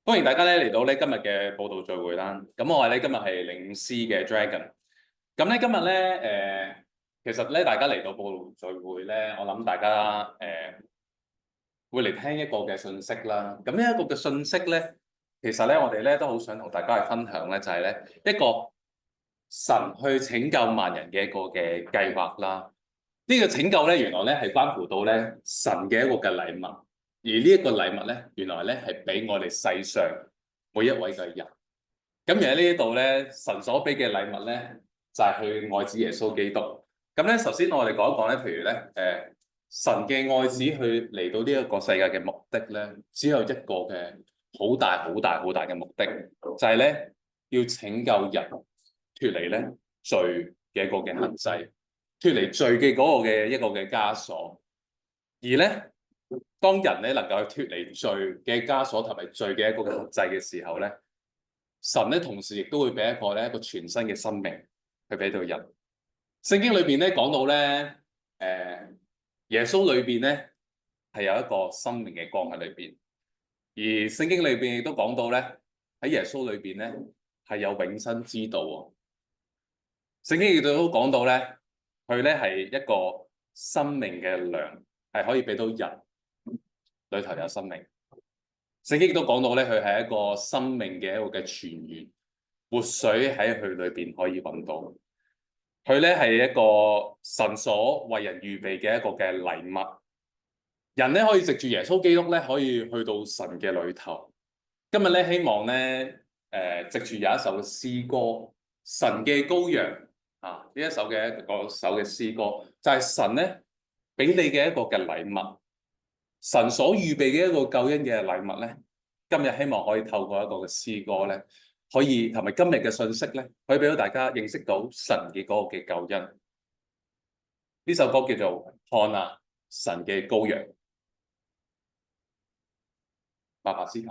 歡迎大家嚟到今日嘅報道聚會啦。咁我係今日係領詩嘅 Dragon。咁今日其實大家嚟到報道聚會我諗大家會嚟聽一個嘅信息啦。咁呢一個嘅信息其實我哋都好想同大家去分享就係一個神去拯救萬人嘅一個嘅計劃啦。呢個拯救原來係關乎到神嘅一個嘅禮物，而呢一個禮物原來係俾我哋世上每一位嘅人。咁而喺呢一度神所俾嘅禮物就係佢愛子耶穌基督。咁首先我哋講一講譬如神嘅愛子去嚟到呢一個世界嘅目的只有一個嘅好大好大好大嘅目的，就係要拯救人脫離罪嘅一個嘅限制，脫離罪嘅嗰個嘅一個嘅枷鎖。而當人能夠去脫離罪嘅枷鎖同埋罪嘅一個嘅限制嘅時候神同時亦都會俾一個全新嘅生命去俾到人。聖經裏邊講到耶穌裏邊係有一個生命嘅光喺裏邊，而聖經裏邊亦都講到喺耶穌裏邊係有永生之道。聖經亦都講到佢係一個生命嘅糧，係可以俾到人裏頭有生命。聖經亦都講到佢係一個生命嘅一個嘅泉源，活水喺佢裏邊可以揾到。佢係一個神所為人預備嘅一個嘅禮物。人可以藉住耶穌基督可以去到神嘅裏頭。今日希望藉住有一首嘅詩歌《神嘅羔羊》啊，呢一首嘅詩歌就係神俾你嘅一個嘅禮物。神所預備嘅一個救恩嘅禮物今日希望可以透過一個嘅詩歌可以同埋今日嘅信息可以俾到大家認識到神嘅嗰個嘅救恩。呢首歌叫做《看啊，神嘅羔羊》。白白詩琴。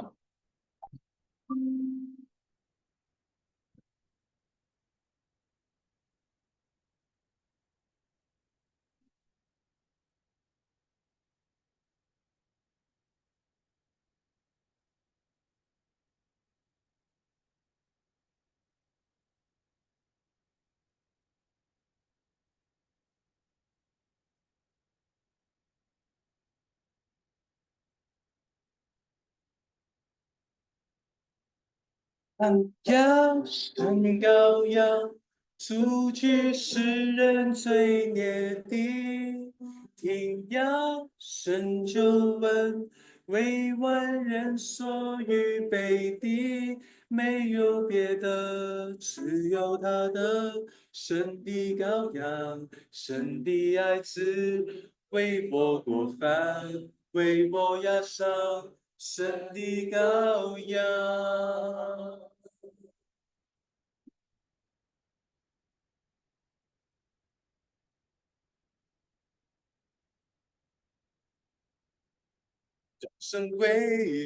看呀，神羔羊，除去世人罪孽的，听呀，神救恩，为万人所预备的，没有别的，只有他的。神的羔羊，神的爱子，为我过犯，为我压伤。神的羔羊。神为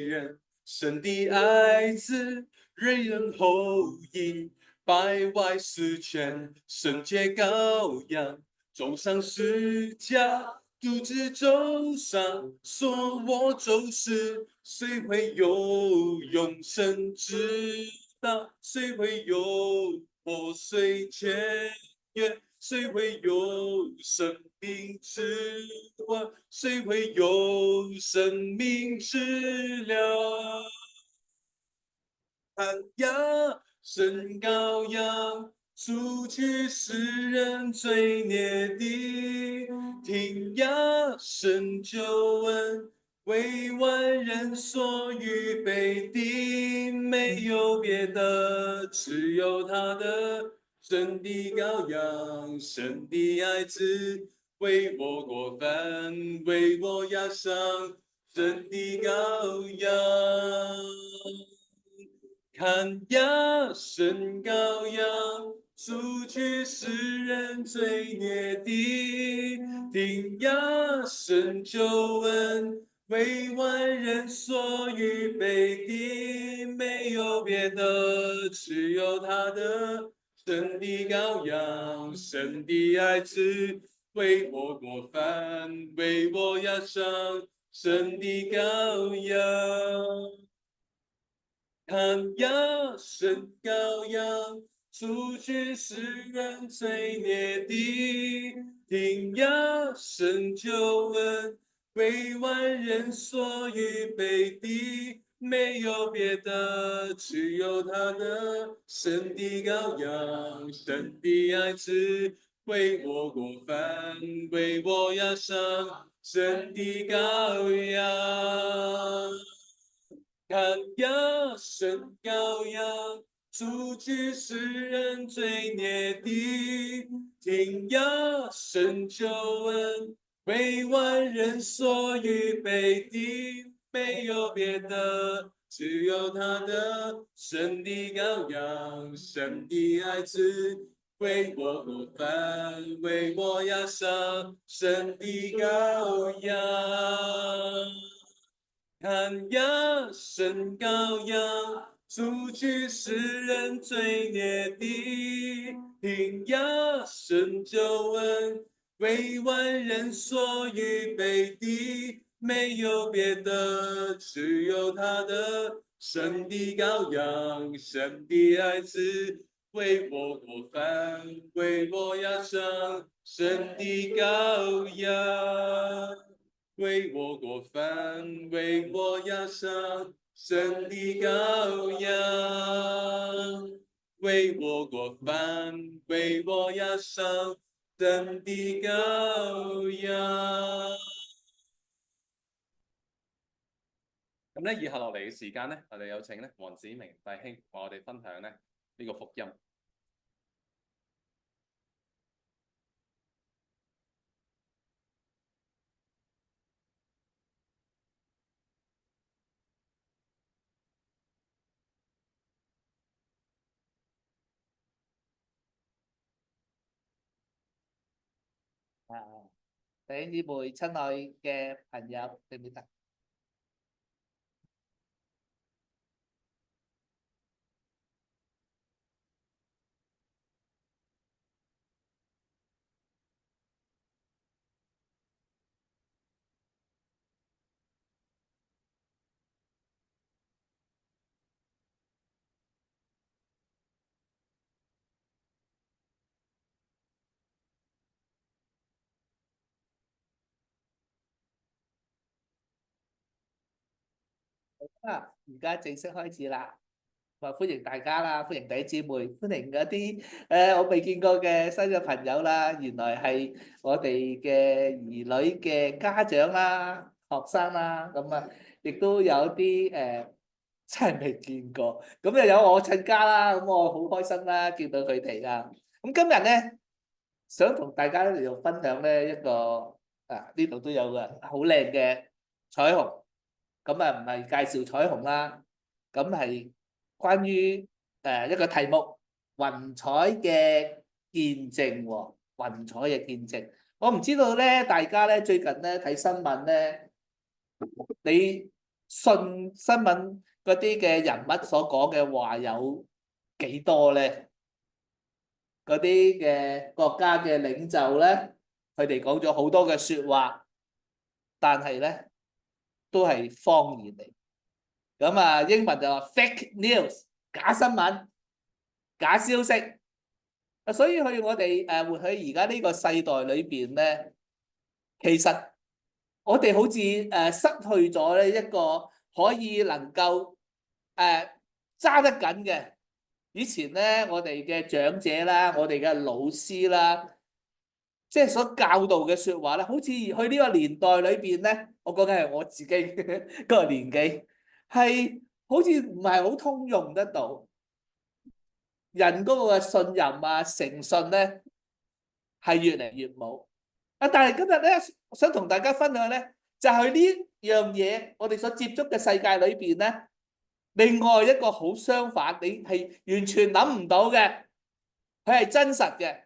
人，神的爱子，人人后裔，百外四全，圣洁羔羊，走上十架，独自走上，说我就是谁会有永生之道？谁会有破碎签约？谁会有生命之光？谁会有生命之粮？看呀，神羔羊，除去世人罪孽的，听呀，神救恩，为万人所预备的，没有别的，只有他的。神的羔羊，神的爱子，为我过犯，为我压伤。神的羔羊。看呀，神羔羊，除去世人罪孽的，听呀，神救恩，为万人所预备的，没有别的，只有他的。神的羔羊，神的爱子，为我过犯，为我压伤。神的羔羊。看呀，神羔羊，除去世人罪孽的，听呀，神救恩，为万人所预备的，没有别的，只有他的神的羔羊，神的爱子，为我过犯，为我压伤，神的羔羊。看呀，神羔羊，除去世人罪孽的；听呀，神救恩，为万人所预备的，没有别的，只有他的神的羔羊，神的爱子，为我过犯，为我压伤，神的羔羊。看呀，神羔羊，除去世人罪孽的；听呀，神救恩，为万人所预备的，没有别的，只有他的神的羔羊，神的爱子，为我过犯，为我压伤，神的羔羊。为我过犯，为我压伤，神的羔羊；为我過犯，為我壓傷，神的羔羊。咁咧，以後落嚟嘅時間咧，我哋有請咧黃子明弟兄同我哋分享咧呢個福音。啊，弟兄姊妹、親愛嘅朋友，記唔記得？而家正式開始啦，歡迎大家啦，歡迎弟兄姊妹，歡迎嗰啲我未見過嘅新嘅朋友啦，原來係我哋嘅兒女嘅家長啦、學生啦，咁啊，亦都有啲真係未見過，咁又有我親家啦，咁我好開心啦，見到佢哋啦。咁今日咧，想同大家嚟到分享咧一個呢度都有嘅好靚嘅彩虹。咁啊，唔係介紹彩虹啦，咁係關於一個題目雲彩嘅見證喎，雲彩嘅見證。我唔知道咧，大家咧最近咧睇新聞咧，你信新聞嗰啲嘅人物所講嘅話有幾多咧？嗰啲嘅國家嘅領袖咧，佢哋講咗好多嘅説話，但係咧都係謊言嚟。咁啊，英文就話 fake news 假新聞、假消息。所以去我哋活喺而家呢個世代裏邊咧，其實我哋好似失去咗咧一個可以能夠揸得緊嘅。以前咧，我哋嘅長者啦，我哋嘅老師啦，即係所教導嘅説話咧，好似去呢個年代裏邊咧，我講緊係我自己嗰個年紀，係好似唔係好通用得到。人嗰個信任啊、誠信咧係越嚟越冇。但係今日咧，想同大家分享咧，就係呢樣嘢，我哋所接觸嘅世界裏邊咧，另外一個好相反，你係完全諗唔到嘅，佢係真實嘅，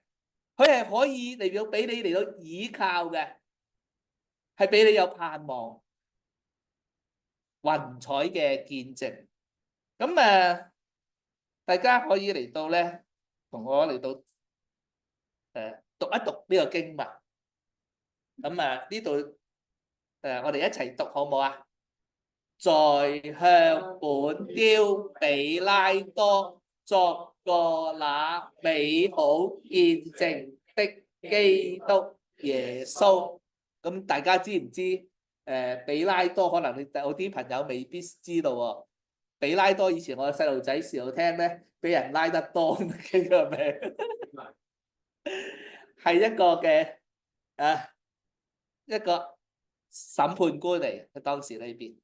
佢係可以嚟到俾你嚟到倚靠嘅，係俾你有盼望。雲彩嘅見證，咁大家可以嚟到咧，同我嚟到讀一讀呢個經文。咁呢度我哋一齊讀好唔好啊？在向本丟彼拉多作過那美好見證的基督耶穌。咁大家知唔知？彼拉多可能你有啲朋友未必知道喎。彼拉多以前我細路仔時候聽咧，俾人拉得多嘅個名，係一個嘅一個審判官嚟嘅。當時裏邊，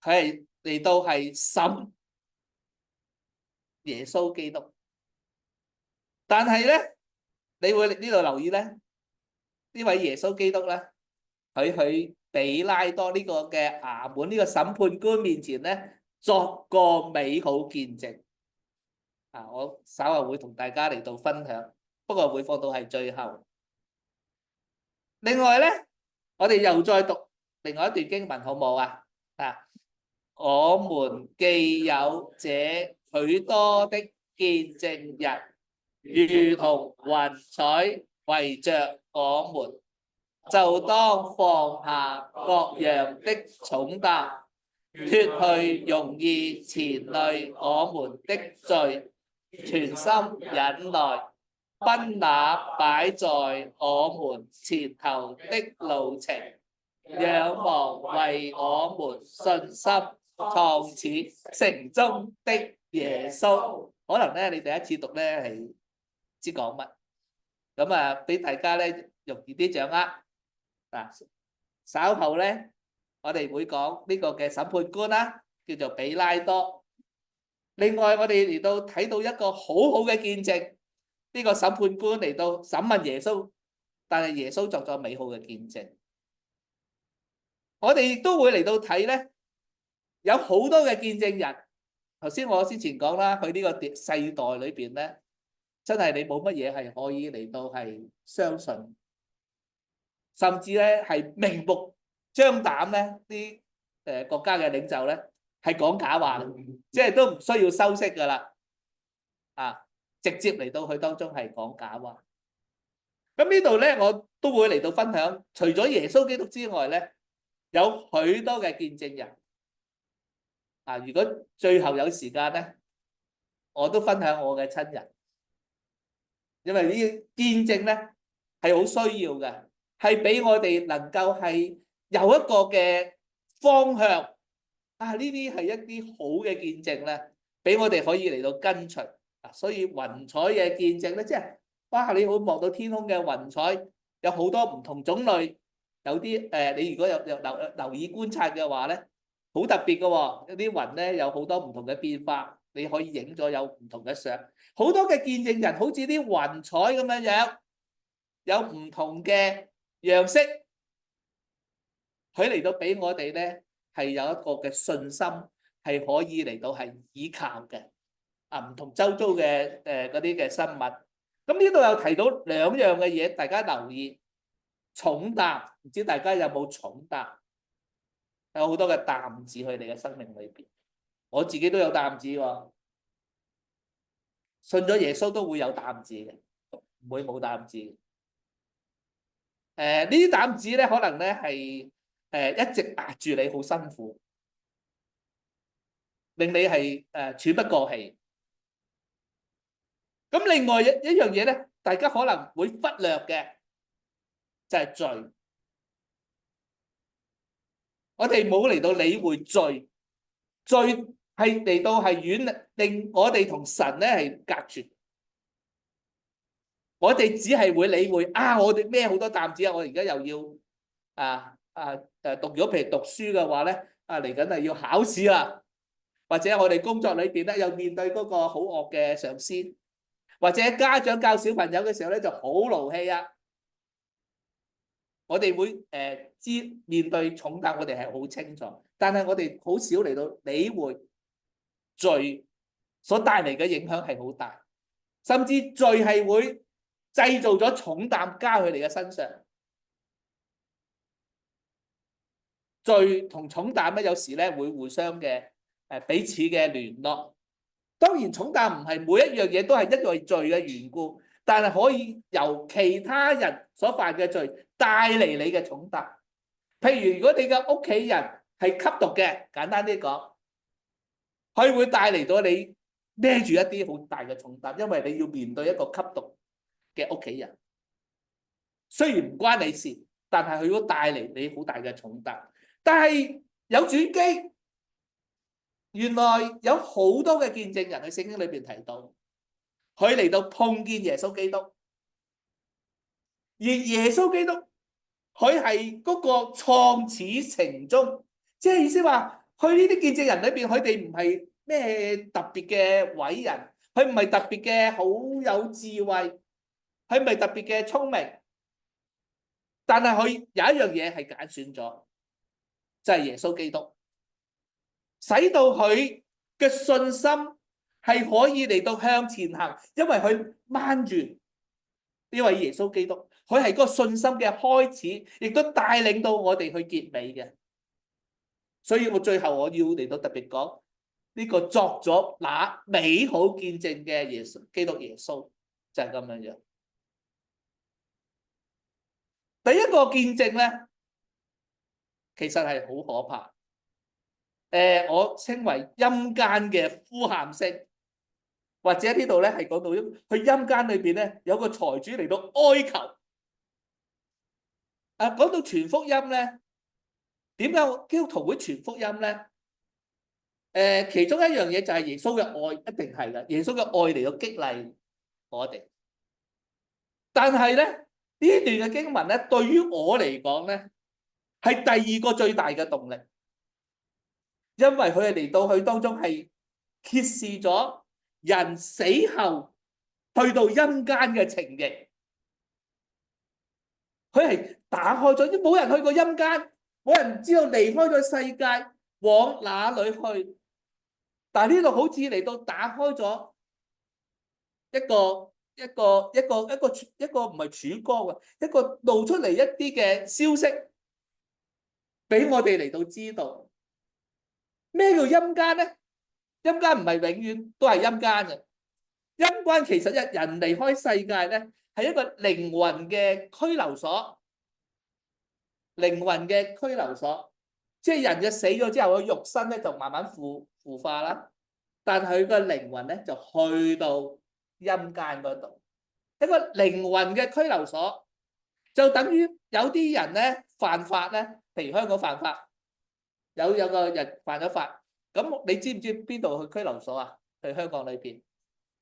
佢係嚟到係審耶穌基督。但係咧，你會呢度留意咧，呢位耶穌基督咧，佢去彼拉多呢個嘅衙門呢個審判官面前咧，作個美好見證。我稍後會同大家嚟到分享，不過會放到係最後。另外咧，我哋又再讀另外一段經文，好唔好啊？我們既有這許多的見證人，如同雲彩圍着我們，就當放下各樣的重擔，脫去容易纏累我們的罪，全心忍耐，奔那擺在我們前頭的路程，仰望為我們信心創始成終的耶穌。可能咧，你第一次讀咧係唔知講乜，咁俾大家咧容易啲掌握。稍後咧，我哋會講呢個嘅審判官啦，叫做彼拉多。另外，我哋嚟到睇到一個好好嘅見證，呢個審判官嚟到審問耶穌，但係耶穌作咗美好嘅見證。我哋亦都會嚟到睇咧，有好多嘅見證人。頭先我之前講啦，佢呢個世代裏邊咧，真係你冇乜嘢係可以嚟到係相信，甚至咧係明目張膽咧啲國家嘅領袖咧係講假話，即係都唔需要修飾噶啦，直接嚟到佢當中係講假話。咁呢度咧，我都會嚟到分享，除咗耶穌基督之外咧，有許多嘅見證人。如果最後有時間咧，我都分享我嘅親人，因為呢啲見證咧係好需要嘅，係俾我哋能夠係有一個嘅方向。呢啲係一啲好嘅見證咧，俾我哋可以嚟到跟隨。所以雲彩嘅見證咧，即係哇！你好望到天空嘅雲彩，有好多唔同種類，有啲你如果有留意觀察嘅話咧，好特別嘅喎。啲雲咧有好多唔同嘅變化，你可以影咗有唔同嘅相。好多嘅見證人好似啲雲彩咁樣樣，有唔同嘅樣式，佢嚟到俾我哋咧係有一個嘅信心，係可以嚟到係依靠嘅。唔同周遭嘅嗰啲嘅生物。咁呢度有提到兩樣嘅嘢，大家留意。重擔，唔知大家有冇重擔？有好多嘅擔子喺你嘅生命裏邊。我自己都有擔子喎，信咗耶穌都會有擔子嘅，唔會冇擔子。呢啲擔子咧，可能咧係一直壓住你，好辛苦，令你係喘不過氣。咁另外一樣嘢咧，大家可能會忽略嘅就係罪。我哋冇嚟到理會罪，罪係嚟到係遠令我哋同神咧係隔絕。我哋只係會理會我哋孭好多擔子啊！我而家又要讀咗，譬如讀書嘅話咧，嚟緊係要考試啦，或者我哋工作裏邊咧又面對嗰個好惡嘅上司。或者家長教小朋友嘅時候咧就好勞氣啊！我哋會知面對重擔，我哋係好清楚，但係我哋好少嚟到理會罪所帶嚟嘅影響係好大，甚至罪係會製造咗重擔加佢哋嘅身上。罪同重擔咧有時咧會互相嘅彼此嘅聯絡。當然重擔唔係每一樣嘢都係因為罪嘅緣故，但係可以由其他人所犯嘅罪帶嚟你嘅重擔。譬如如果你嘅屋企人係吸毒嘅，簡單啲講，佢會帶嚟到你孭住一啲好大嘅重擔，因為你要面對一個吸毒嘅屋企人。雖然唔關你事，但係佢會帶嚟你好大嘅重擔。但係有轉機，原來有好多嘅見證人喺聖經裏邊提到，佢嚟到碰見耶穌基督，而耶穌基督佢係嗰個創始成終，即係意思話，佢呢啲見證人裏邊，佢哋唔係咩特別嘅偉人，佢唔係特別嘅好有智慧，佢唔係特別嘅聰明，但係佢有一樣嘢係揀選咗，就係耶穌基督，使到佢嘅信心係可以嚟到向前行，因為佢掹住呢位耶穌基督，佢係嗰個信心嘅開始，亦都帶領到我哋去結尾嘅。所以我最後我要嚟到特別講呢個作咗那美好見證嘅耶穌基督耶穌，就係咁樣樣。第一個見證咧，其實係好可怕。我稱為陰間嘅呼喊聲，或者呢度咧係講到去陰間裏邊咧有個財主嚟到哀求。講到傳福音咧，點解基督徒會傳福音咧？其中一樣嘢就係耶穌嘅愛，一定係嘅。耶穌嘅愛嚟到激勵我哋。但係咧呢段嘅經文咧，對於我嚟講咧，係第二個最大嘅動力，因為佢係嚟到去當中係揭示咗人死後去到陰間嘅情形。佢係打開咗，冇人去過陰間，冇人知道離開咗世界往哪裏去。但係呢度好似嚟到打開咗一個唔係曙光啊，一個露出嚟一啲嘅消息，俾我哋嚟到知道咩叫陰間咧？陰間唔係永遠都係陰間嘅，陰間其實一人離開世界咧，係一個靈魂嘅拘留所，靈魂嘅拘留所，即係人嘅死咗之後，個肉身咧就慢慢腐化啦，但係佢個靈魂咧就去到陰間嗰度，一個靈魂嘅拘留所，就等於有啲人咧犯法咧，譬如香港犯法，有個人犯咗法，咁你知唔知邊度去拘留所啊？去香港裏邊，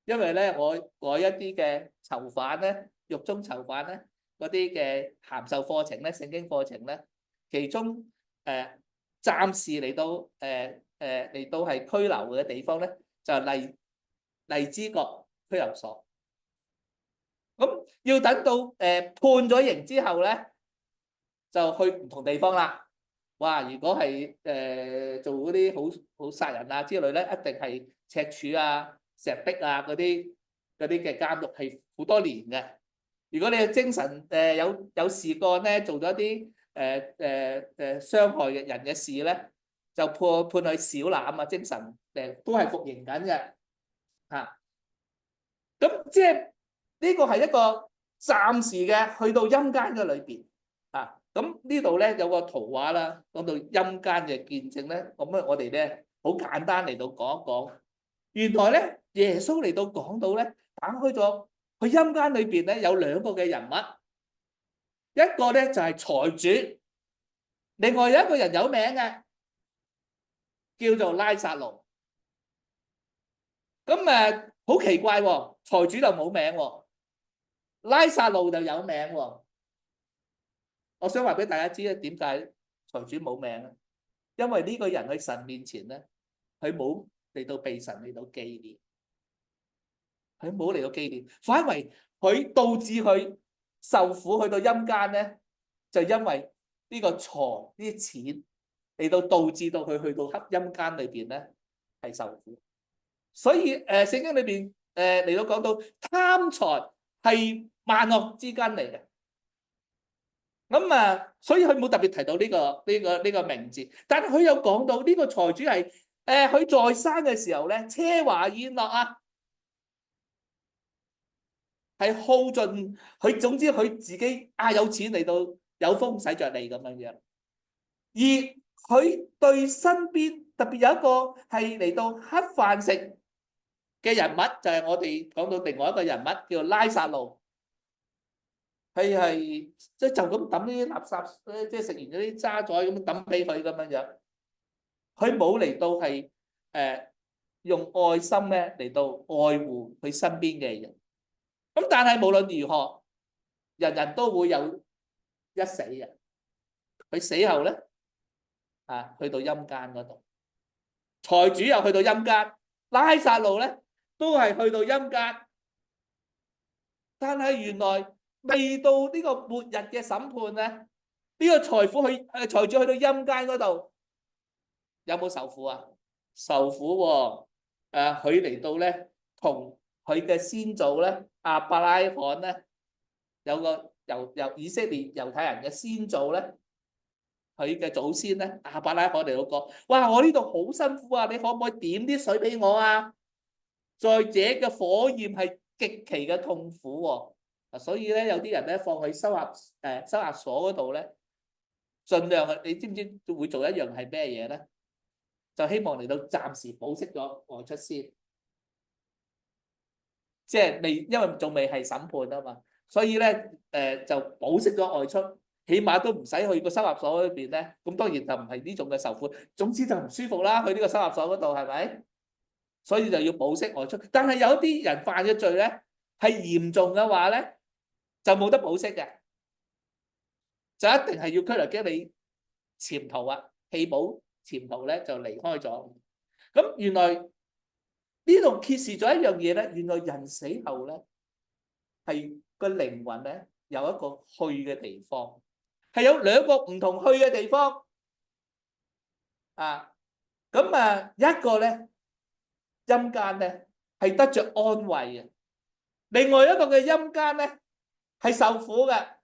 因為咧我一啲嘅囚犯咧，獄中囚犯咧，嗰啲嘅函授課程咧，聖經課程咧，其中暫時嚟到嚟到係拘留嘅地方咧，就係荔枝角拘留所。咁要等到判咗刑之後咧，就去唔同地方啦。哇！如果係做嗰啲好殺人啊之類咧，一定係赤柱啊、石壁啊嗰啲嘅監獄係好多年嘅。如果你嘅精神有事幹咧，做咗啲傷害嘅人嘅事咧，就判去小欖啊，精神都係服刑緊嘅嚇。咁即係呢個係一個暫時嘅去到陰間嘅裏邊啊。咁呢度咧有個圖畫啦，講到陰間嘅見證咧，咁啊我哋咧好簡單嚟到講一講。原來咧耶穌嚟到講到咧，打開咗去陰間裏邊咧有兩個嘅人物，一個咧就係財主，另外有一個人有名嘅，叫做拉撒路。咁好奇怪喎，財主就冇名喎，拉撒路就有名喎。我想話俾大家知咧，點解財主冇名咧？因為呢個人喺神面前咧，佢冇嚟到被神嚟到紀念，佢冇嚟到紀念，反為佢導致佢受苦去到陰間咧，就因為呢個財呢啲錢嚟到導致到佢去到黑陰間裏邊咧係受苦。所以聖經裏邊嚟到講到貪財係萬惡之根嚟嘅。咁所以佢冇特別提到呢個名字，但係佢有講到呢個財主係佢在生嘅時候咧，奢華宴樂啊，係耗盡佢，總之佢自己有錢嚟到有風使着嚟咁樣樣。而佢對身邊特別有一個係嚟到乞飯食嘅人物，就係我哋講到另外一個人物叫拉撒路。佢係即係就咁抌呢啲垃圾，即係食完嗰啲渣滓咁抌俾佢咁樣樣。佢冇嚟到係用愛心咧嚟到愛護佢身邊嘅人。咁但係無論如何，人人都會有一死嘅。佢死後咧去到陰間嗰度，財主又去到陰間，拉撒路咧都係去到陰間。但係原來未到呢個末日嘅審判咧，呢個財主去到陰間嗰度，有冇受苦啊？受苦喎。佢嚟到咧，同佢嘅先祖咧亞伯拉罕咧，有個由以色列猶太人嘅先祖咧，佢嘅祖先咧亞伯拉罕嚟到講：哇！我呢度好辛苦啊，你可唔可以點啲水俾我啊？在這嘅火焰係極其嘅痛苦喎。所以咧，有啲人咧放喺收押所嗰度咧，盡量你知唔知會做一樣係咩嘢咧？就希望嚟到暫時保釋咗外出先，即係未，因為仲未係審判啊嘛，所以咧就保釋咗外出，起碼都唔使去個收押所裏邊咧。咁當然就唔係呢種嘅受苦，總之就唔舒服啦。去呢個收押所嗰度係咪？所以就要保釋外出。但係有啲人犯嘅罪咧係嚴重嘅話咧，就冇得保釋嘅，就一定係要拘留經理潛逃啊，棄保潛逃咧就離開咗。咁原來呢度揭示咗一樣嘢咧，原來人死後咧係個靈魂咧有一個去嘅地方，係有兩個唔同去嘅地方啊。咁一個咧陰間咧係得着安慰嘅，另外一個嘅陰間咧係受苦嘅。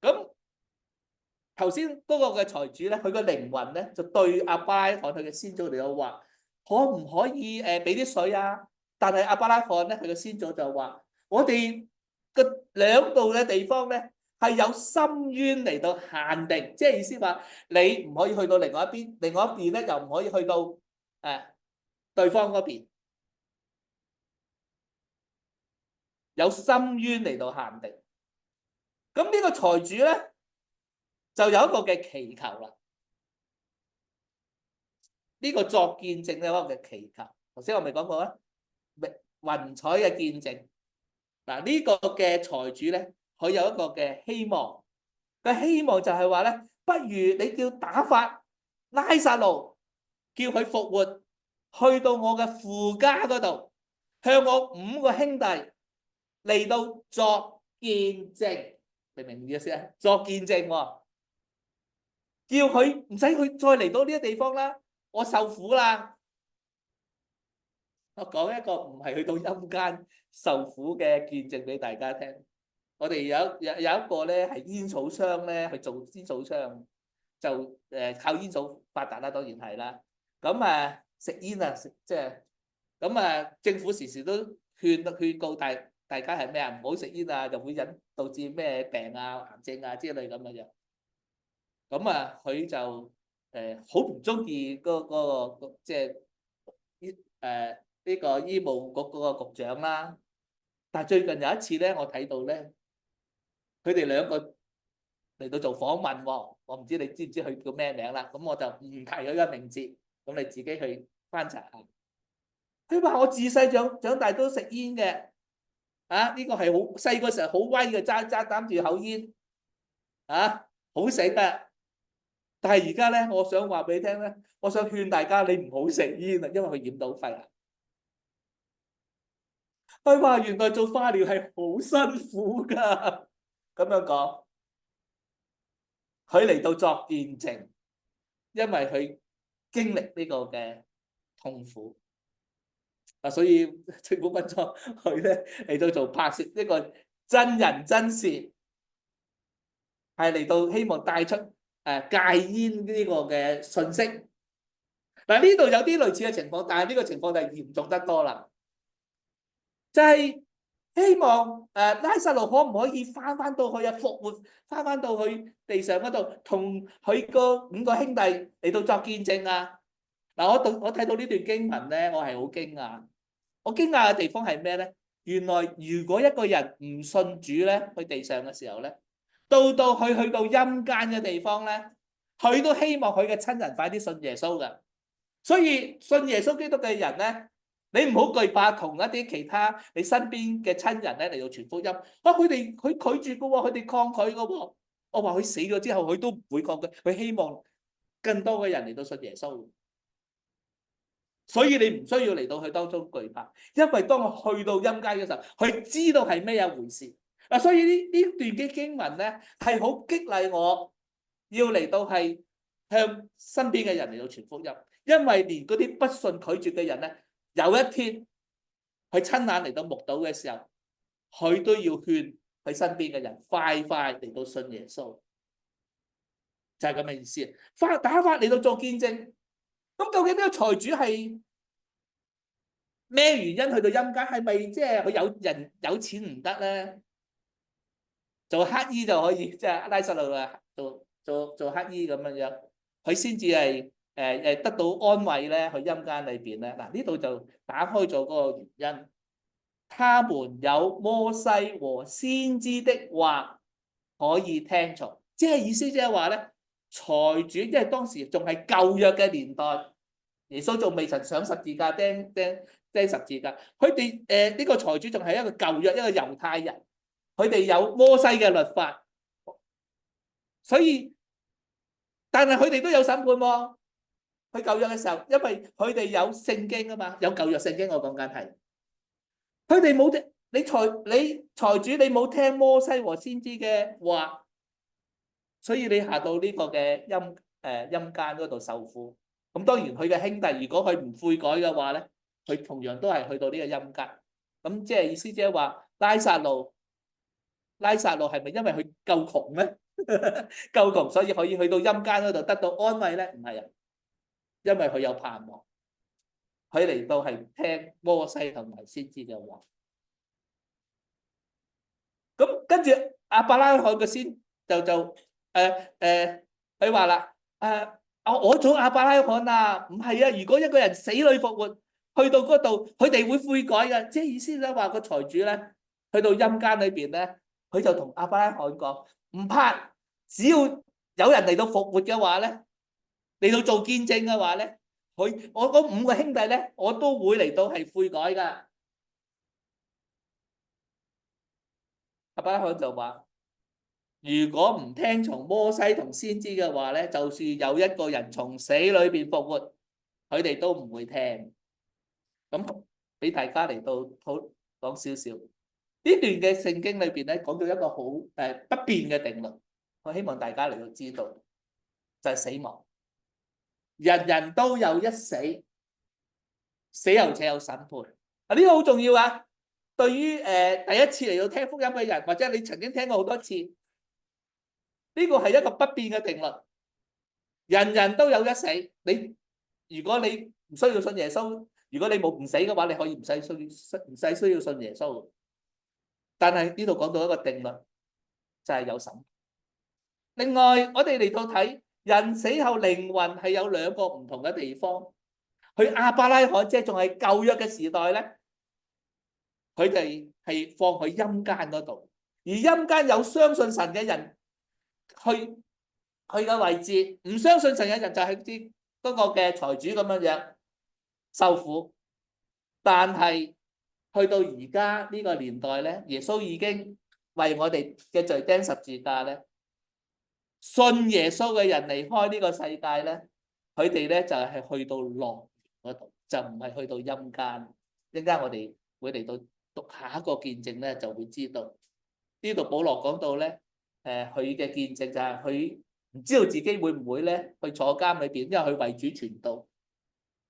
咁頭先嗰個嘅財主咧，佢個靈魂咧就對亞伯拉罕佢嘅先祖嚟到話：可唔可以俾啲水啊？但係亞伯拉罕咧，佢嘅先祖就話：我哋個兩度嘅地方咧係有深淵嚟到限定，即係意思話你唔可以去到另外一邊，另外一邊咧又唔可以去到對方嗰邊，有深淵嚟到限定。咁呢個財主咧就有一個嘅祈求啦。呢個作見證嘅一個嘅祈求，頭先我咪講過啊，雲彩嘅見證。嗱，呢個嘅財主咧，佢有一個嘅希望，個希望就係話咧，不如你叫打發拉撒路，叫佢復活，去到我嘅父家嗰度，向我5個兄弟嚟到作見證，明唔明意思啊？作見證喎，叫佢唔使去再嚟到呢個地方啦，我受苦啦。我講一個唔係去到陰間受苦嘅見證俾大家聽。我哋有一個咧係煙草商咧，去做煙草商，就靠煙草發達啦，當然係啦。咁食煙啊，即係咁政府時時都勸告大家係咩啊？唔好食煙啊，就會導致咩病啊、癌症啊之類咁嘅樣。咁佢就好唔中意嗰個即係呢個醫務局嗰個局長啦。但係最近有一次咧，我睇到咧，佢哋兩個嚟到做訪問喎。我唔知你知唔知佢叫咩名啦？咁我就唔提佢嘅名字，咁你自己去翻查下。佢話我自細長大都食煙嘅，呢個係好細個時候好威嘅，擔住口煙，好醒嘅。但係而家咧，我想話俾你聽咧，我想勸大家你唔好食煙啊，因為佢染到肺癌。佢話原來做化療係好辛苦噶，咁樣講，佢嚟到作見證，因為佢經歷呢個嘅痛苦，所以政府揾咗佢咧嚟到做拍攝呢個真人真事，係嚟到希望帶出戒煙呢個嘅信息。嗱，呢度有啲類似嘅情況，但係呢個情況就係嚴重得多啦。就係希望拉撒路可唔可以翻到去復活，翻到去地上嗰度，同佢個5個兄弟嚟到作見證啊！嗱，我睇到呢段經文咧，我係好驚訝。我驚訝嘅地方係咩咧？原來如果一個人唔信主咧，去地上嘅時候咧，到佢去到陰間嘅地方咧，佢都希望佢嘅親人快啲信耶穌㗎。所以信耶穌基督嘅人咧，你唔好懼怕同一啲其他你身邊嘅親人咧嚟到傳福音。佢拒絕嘅喎，佢哋抗拒嘅喎。我話佢死咗之後，佢都唔會抗拒，佢希望更多嘅人嚟到信耶穌。所以你唔需要嚟到佢當中懼怕，因為當我去到陰間嘅時候，佢知道係咩一回事。所以呢段嘅經文咧係好激勵我，要嚟到係向身邊嘅人嚟到傳福音。因為連嗰啲不信拒絕嘅人咧，有一天佢親眼嚟到目睹嘅時候，佢都要勸佢身邊嘅人快嚟到信耶穌，就係咁嘅意思。打發嚟到做見證。咁究竟呢個財主係咩原因去到陰間？係咪即係佢有錢唔得咧？做乞衣就可以，即係拉撒路啊，做乞衣咁樣，佢先至係得到安慰咧。去陰間裏邊咧，嗱呢度就打開咗嗰個原因。他們有摩西和先知的話可以聽從，即係意思即係話咧，財主因為當時仲係舊約嘅年代，耶穌仲未曾上十字架釘十字架，佢哋呢個財主仲係一個舊約一個猶太人，佢哋有摩西嘅律法，所以但係佢哋都有審判喎。去舊約嘅時候，因為佢哋有聖經啊嘛，有舊約聖經，我講緊係佢哋冇聽你財主，你冇聽摩西和先知嘅話，所以你下到呢個嘅陰間嗰度受苦。咁當然佢嘅兄弟如果佢唔悔改嘅話咧，佢同樣都係去到呢個陰間。咁即係意思即係話拉撒路係咪因為佢夠窮咧？夠窮所以可以去到陰間嗰度得到安慰咧？唔係啊，因為佢有盼望，佢嚟到係聽摩西同埋先知嘅話。咁跟住亞伯拉罕嘅先佢話啦，我做亞伯拉罕啊，唔係啊，如果一個人死裏復活，去到嗰度，佢哋會悔改嘅。即係意思咧，話個財主咧，去到陰間裏邊咧，佢就同亞伯拉罕講，唔怕，只要有人嚟到復活嘅話咧，嚟到做見證嘅話咧，我嗰5個兄弟咧，我都會嚟到係悔改噶。亞伯拉罕就話，如果唔聽從摩西同先知嘅話咧，就算有一個人從死裏邊復活，佢哋都唔會聽。咁俾大家嚟到講少少呢段嘅聖經裏邊咧，講到一個好不變嘅定律，我希望大家嚟到知道，就係死亡。人人都有一死，死後且有審判。呢個好重要啊！對於第一次嚟到聽福音嘅人，或者你曾經聽過好多次，呢個係一個不變嘅定律。人人都有一死，如果你唔需要信耶穌，如果你唔死嘅話，你可以唔使需要信耶穌。但係呢度講到一個定律，就係有審判。另外，我哋嚟到睇人死後靈魂係有2個唔同嘅地方。去亞伯拉罕即係仲係舊約嘅時代咧，佢哋係放去陰間嗰度，而陰間有相信神嘅人去嘅位置，唔相信神嘅人就係啲嗰個嘅財主咁樣受苦。但係去到而家呢個年代咧，耶穌已經為我哋嘅罪釘十字架咧，信耶穌嘅人離開呢個世界咧，佢哋咧就係去到樂園嗰度，就唔係去到陰間。一陣間我哋會嚟到讀下一個見證咧，就會知道呢度保羅講到咧，佢嘅見證就係佢唔知道自己會唔會咧去坐監裏邊，因為佢為主傳道，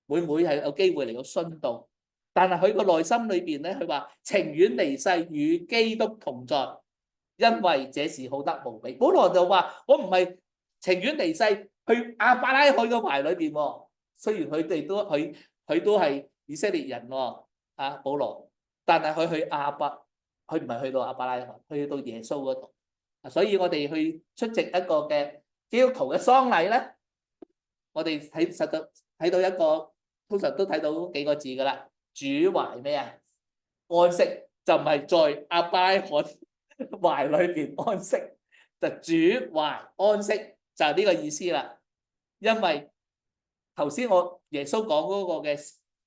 會唔會係有機會嚟到殉道？但係佢個內心裏邊咧，佢話情願離世與基督同在，因為這是好得無比。保羅就話：我唔係情願離世去亞伯拉罕嘅懷裏邊喎，雖然佢都係以色列人喎，保羅，但係佢去亞伯佢唔係去到亞伯拉罕，去到耶穌嗰度。所以我哋去出席一個嘅基督徒嘅喪禮咧，我哋睇到一個，通常都睇到幾個字噶啦，主懷咩啊？安息，就唔係在亞伯拉罕懷裏邊安息，就主懷安息就係呢個意思啦。因為頭先我耶穌講嗰個嘅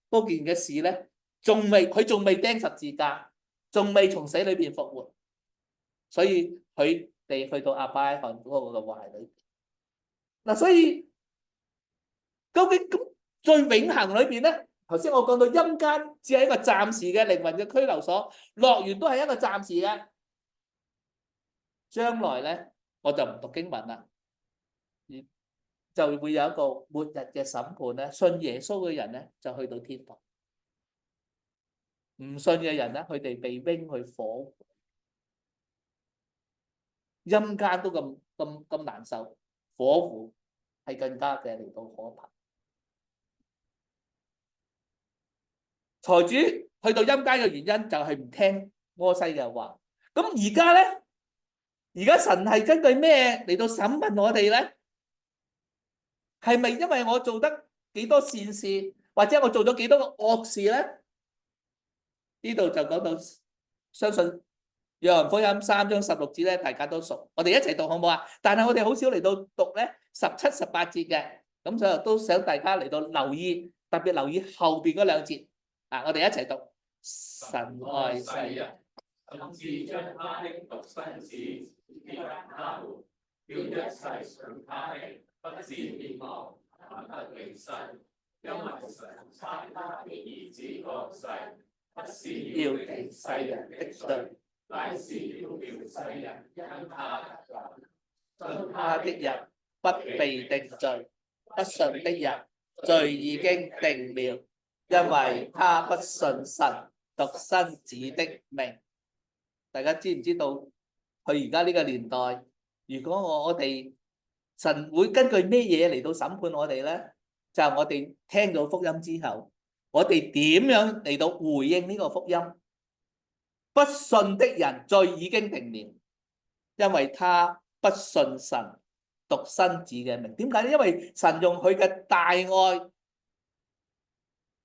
嗰件嘅事咧，佢仲未釘十字架，仲未從死裏邊復活，所以佢哋去到亞伯拉罕嗰個懷裏邊。嗱，所以究竟咁最永恆裏邊咧？頭先我講到陰間只係一個暫時嘅靈魂嘅拘留所，樂園都係一個暫時嘅。將來咧，我就唔讀經文啦，就會有一個末日嘅審判咧。信耶穌嘅人咧就去到天堂，唔信嘅人咧，佢哋被扔去火湖。陰間都咁難受，火湖係更加嘅嚟到可怕。財主去到陰間嘅原因就係唔聽摩西嘅話。咁而家咧，而家神係根據咩嚟到審問我哋咧？係咪因為我做得幾多善事，或者我做咗幾多個惡事咧？呢度就講到相信約翰福音3章16節咧，大家都熟，我哋一齊讀好唔好啊？但係我哋好少嚟到讀咧17、18節嘅，咁就都想大家嚟到留意，特別留意後邊嗰兩節啊！我哋一齊讀：神愛世人，甚至將他的獨生子賜給他們，叫一切信他的不至滅亡，反得永生。因為神差他的兒子降世，不是要定世人的罪，乃是要叫世人因他得救。信他的人不被定罪，不信的人罪已經定了，因為他不信神獨生子的名。大家知唔知道？佢而家呢個年代，如果我哋神會根據咩嘢嚟到審判我哋咧？就係我哋聽咗福音之後，我哋點樣嚟到回應呢個福音？不信的人罪已經定了，因為他不信神獨生子嘅名。點解咧？因為神用佢嘅大愛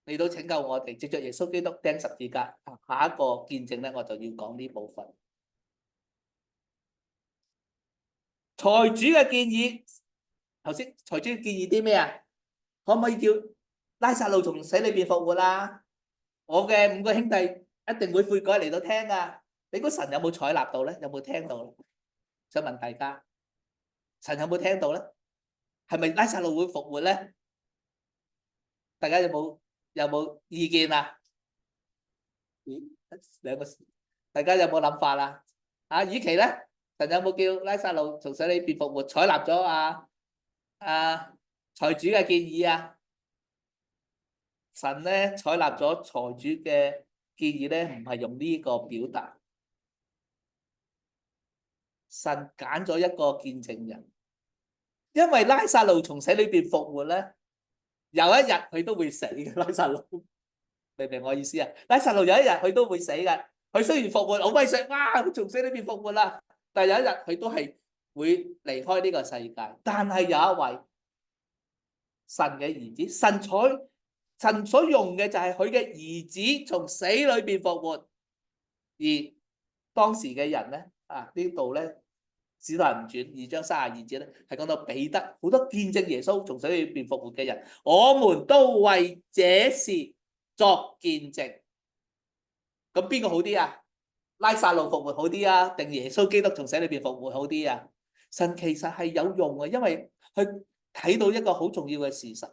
嚟到拯救我哋，藉着耶穌基督釘十字架。下一個見證咧，我就要講呢部分。財主嘅建議，頭先財主建議啲咩啊？可唔可以叫拉撒路從死裏邊復活啊？我嘅5個兄弟一定會悔改嚟到聽啊！你估神有冇採納到咧？有冇聽到咧？想問大家，神有冇聽到咧？係咪拉撒路會復活咧？大家有冇意見啊？兩個，大家有冇諗法啊？以期咧，神有冇叫拉撒路從死裏邊復活，採納咗財主嘅建議啊？神咧採納咗財主嘅建議咧，唔係用呢個表達。神揀咗一個見證人，因為拉撒路從死裏邊復活咧，有一日佢都會死嘅。拉撒路，明唔明我意思啊？拉撒路有一日佢都會死嘅。佢雖然復活好威水，哇！佢從死裏邊復活啦，但係有一日佢都係會離開呢個世界。但係有一位神嘅兒子，神所用嘅就係佢嘅兒子從死裏邊復活。而當時嘅人咧，呢度咧《使徒行傳》2章32節咧，係講到彼得好多見證耶穌從死裏邊復活嘅人，我們都為這事作見證。咁邊個好啲啊？拉撒路復活好啲啊，定耶穌基督從死裏邊復活好啲啊？神其實係有用嘅，因為佢睇到一個好重要嘅事實，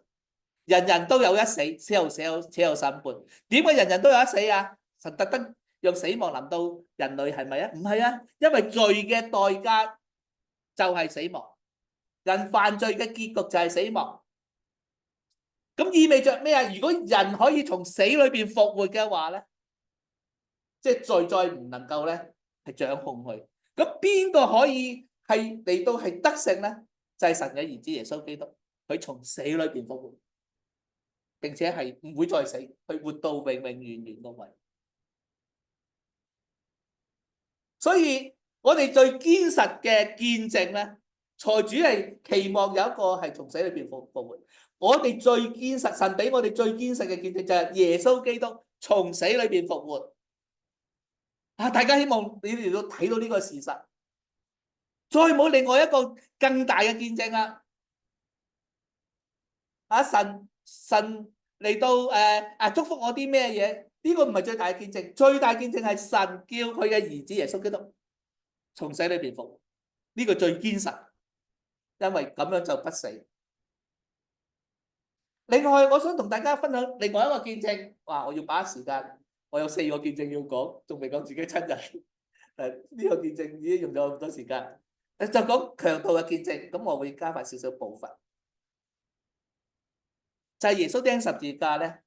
人人都有一死，且有審判。點解人人都有一死啊？神特登用死亡臨到人類係咪啊？唔係啊，因為罪嘅代價就係死亡，人犯罪嘅結局就係死亡。咁意味着咩啊？如果人可以從死裏邊復活嘅話咧，即係罪再唔能夠咧係掌控佢。咁邊個可以係嚟到係得勝咧？就係神嘅兒子耶穌基督，佢從死裏邊復活，並且係唔會再死，佢活到永永遠遠嗰位。所以我哋最堅實嘅見證咧，財主係期望有一個係從死裏邊復活。我哋最堅實，神俾我哋最堅實嘅見證就係耶穌基督從死裏邊復活。大家希望你哋都睇到呢個事實，再冇另外一個更大嘅見證啦。神嚟到祝福我啲咩嘢？呢個唔係最大嘅見證，最大見證係神叫佢嘅兒子耶穌基督從死裏邊復活，呢個最堅實，因為咁樣就不死。另外，我想同大家分享另外一個見證。哇！我要把握時間，我有4個見證要講，仲未講自己親人。呢個見證已經用咗咁多時間，就講強盜嘅見證。咁我會加快少少部分，就係耶穌釘十字架咧。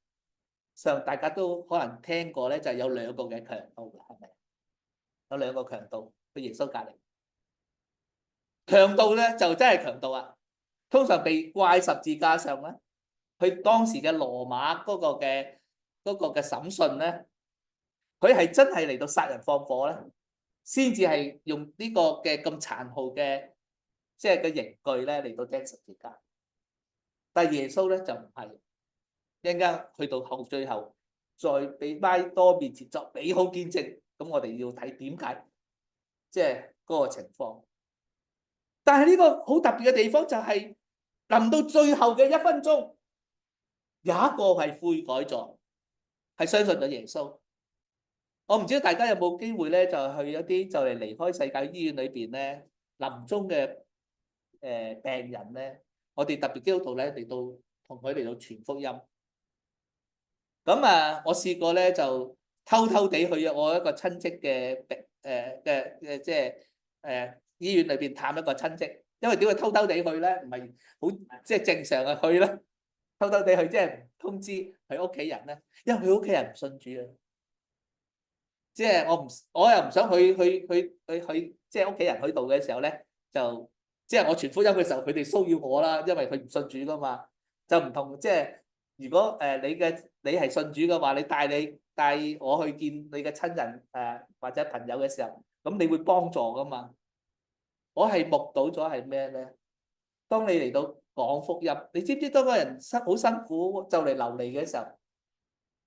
上大家都可能聽過咧，就係有2個嘅強盜嘅，係咪？有2個強盜去耶穌隔離。強盜咧就真係強盜啊！通常被掛十字架上咧。佢當時嘅羅馬嗰個嘅審訊咧，佢係真係嚟到殺人放火咧，先至係用呢個嘅咁殘酷嘅即係嘅刑具咧嚟到釘十字架。但係耶穌咧就唔係，一陣間去到最後再俾拉多面前作美好見證。咁我哋要睇點解即係嗰個情況。但係呢個好特別嘅地方就係臨到最後嘅1分鐘。有一個係悔改咗，係相信咗耶穌。我唔知道大家有冇機會咧，就去一啲就嚟離開世界醫院裏邊咧，臨終嘅病人咧，我哋特別基督徒咧嚟到同佢嚟到傳福音。咁我試過咧就偷偷地去我一個親戚嘅即係醫院裏邊探一個親戚，因為點解偷偷地去咧？唔係好即係正常嘅去咧。偷偷地去，即係唔通知佢屋企人咧，因為佢屋企人唔信主啊。即係我又唔想去，即係屋企人去到嘅時候咧，就即係我傳福音嘅時候，佢哋騷擾我啦，因為佢唔信主噶嘛。就唔同即係如果你係信主嘅話，你帶我去見你嘅親人或者朋友嘅時候，咁你會幫助噶嘛。我係目睹咗係咩咧？當你嚟到講福音，你知唔知當個人好辛苦就嚟流離嘅時候，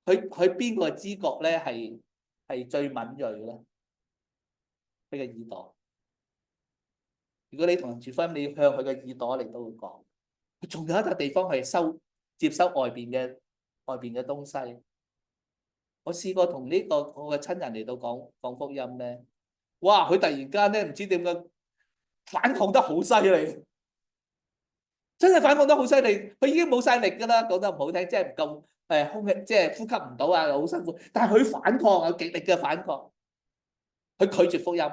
佢邊個知覺咧係最敏鋭咧？佢嘅耳朵。如果你同人傳福音，你要向佢嘅耳朵嚟到講。佢仲有一笪地方係接收外邊嘅東西。我試過同呢個我嘅親人嚟到講福音咧，哇！佢突然間咧唔知點解反抗得好犀利。真係反抗得好犀利，佢已經冇晒力㗎啦，講得唔好聽，即係唔夠空氣，即係呼吸唔到啊，好辛苦。但係佢反抗，有極力嘅反抗，佢拒絕福音。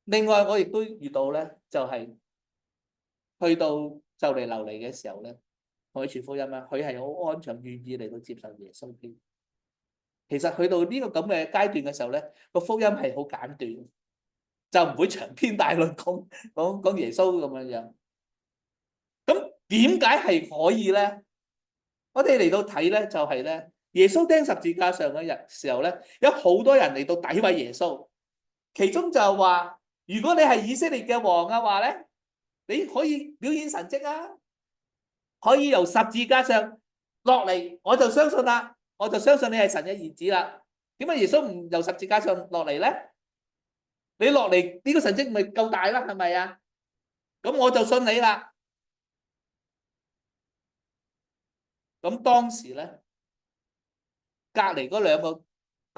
另外我亦都遇到咧，就係去到就嚟流離嘅時候咧，同佢傳福音啦，佢係好安詳，願意嚟到接受耶穌基督。其實去到呢個咁嘅階段嘅時候咧，個福音係好簡短。就唔會長篇大論講耶穌咁樣樣。咁點解係可以咧？我哋嚟到睇咧，就係咧，耶穌釘十字架上嘅時候咧，有好多人嚟到詆毀耶穌。其中就話，如果你係以色列嘅王嘅話咧，你可以表演神蹟啊，可以由十字架上落嚟，我就相信啦，我就相信你係神嘅兒子啦。點解耶穌唔由十字架上落嚟咧？你落嚟呢個神蹟咪夠大啦，係咪啊？咁我就信你啦。咁當時咧，隔離嗰2個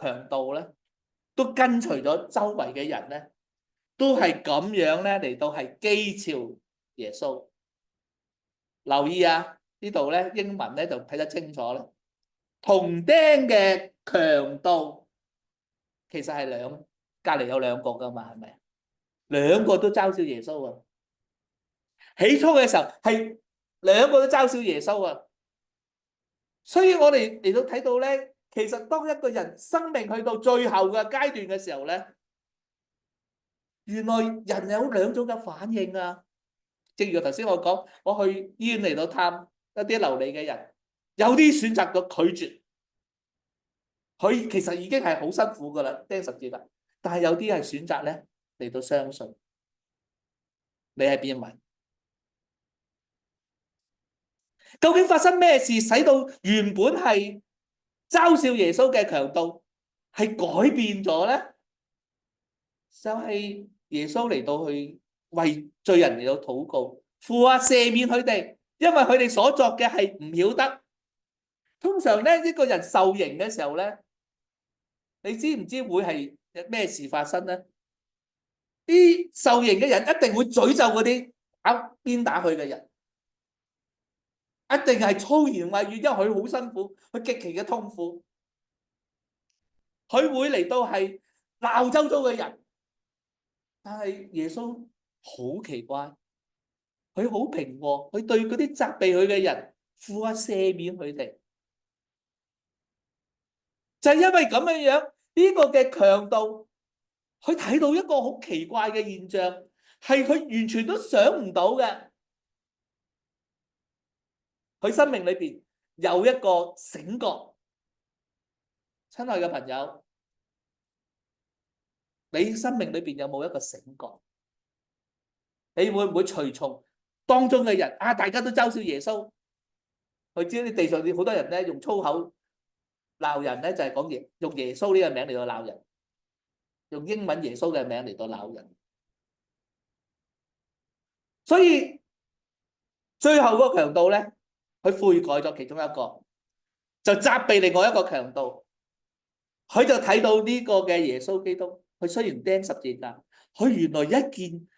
強盜咧，都跟隨咗周圍嘅人咧，都係咁樣咧嚟到係譏誚耶穌。留意啊，呢度咧英文咧就睇得清楚啦。同釘嘅強盜其實係隔離有2個㗎嘛，係咪？2個都嘲笑耶穌啊！起初嘅時候係2個都嘲笑耶穌啊！所以我哋嚟到睇到咧，其實當一個人生命去到最後嘅階段嘅時候咧，原來人有2種嘅反應啊！正如頭先我講，我去醫院嚟到探一啲流離嘅人，有啲選擇咗拒絕，佢其實已經係好辛苦噶啦，釘十字架，但係有啲係選擇咧嚟到相信。你係邊位？究竟發生咩事，使到原本係嘲笑耶穌嘅強盜係改變咗咧？就係耶穌嚟到去為罪人嚟到禱告，父啊，赦免佢哋，因為佢哋所作嘅係唔曉得。通常咧，一個人受刑嘅時候咧，你知唔知會係咩事發生咧？啲受刑嘅人一定會詛咒嗰啲鞭打佢嘅人，一定係粗言穢語，因為佢好辛苦，佢極其嘅痛苦，佢會嚟到係鬧周遭嘅人。但係耶穌好奇怪，佢好平和，佢對嗰啲責備佢嘅人，父啊，赦免佢哋。就係因為咁樣樣，呢個嘅強盜，佢睇到一個好奇怪嘅現象，係佢完全都想唔到嘅。佢生命裏邊有一個醒覺。親愛嘅朋友，你生命裏邊有冇一個醒覺？你會唔會隨從當中嘅人啊？大家都嘲笑耶穌，佢知啲地上好多人咧用粗口鬧人咧，就係講用耶穌呢個名嚟到鬧人，用英文耶穌嘅名嚟到鬧人。所以最後嗰個強盜咧，佢悔改咗其中一個，就責備另外一個強盜。佢就睇到呢個嘅耶穌基督，佢雖然釘十字架，佢原來一件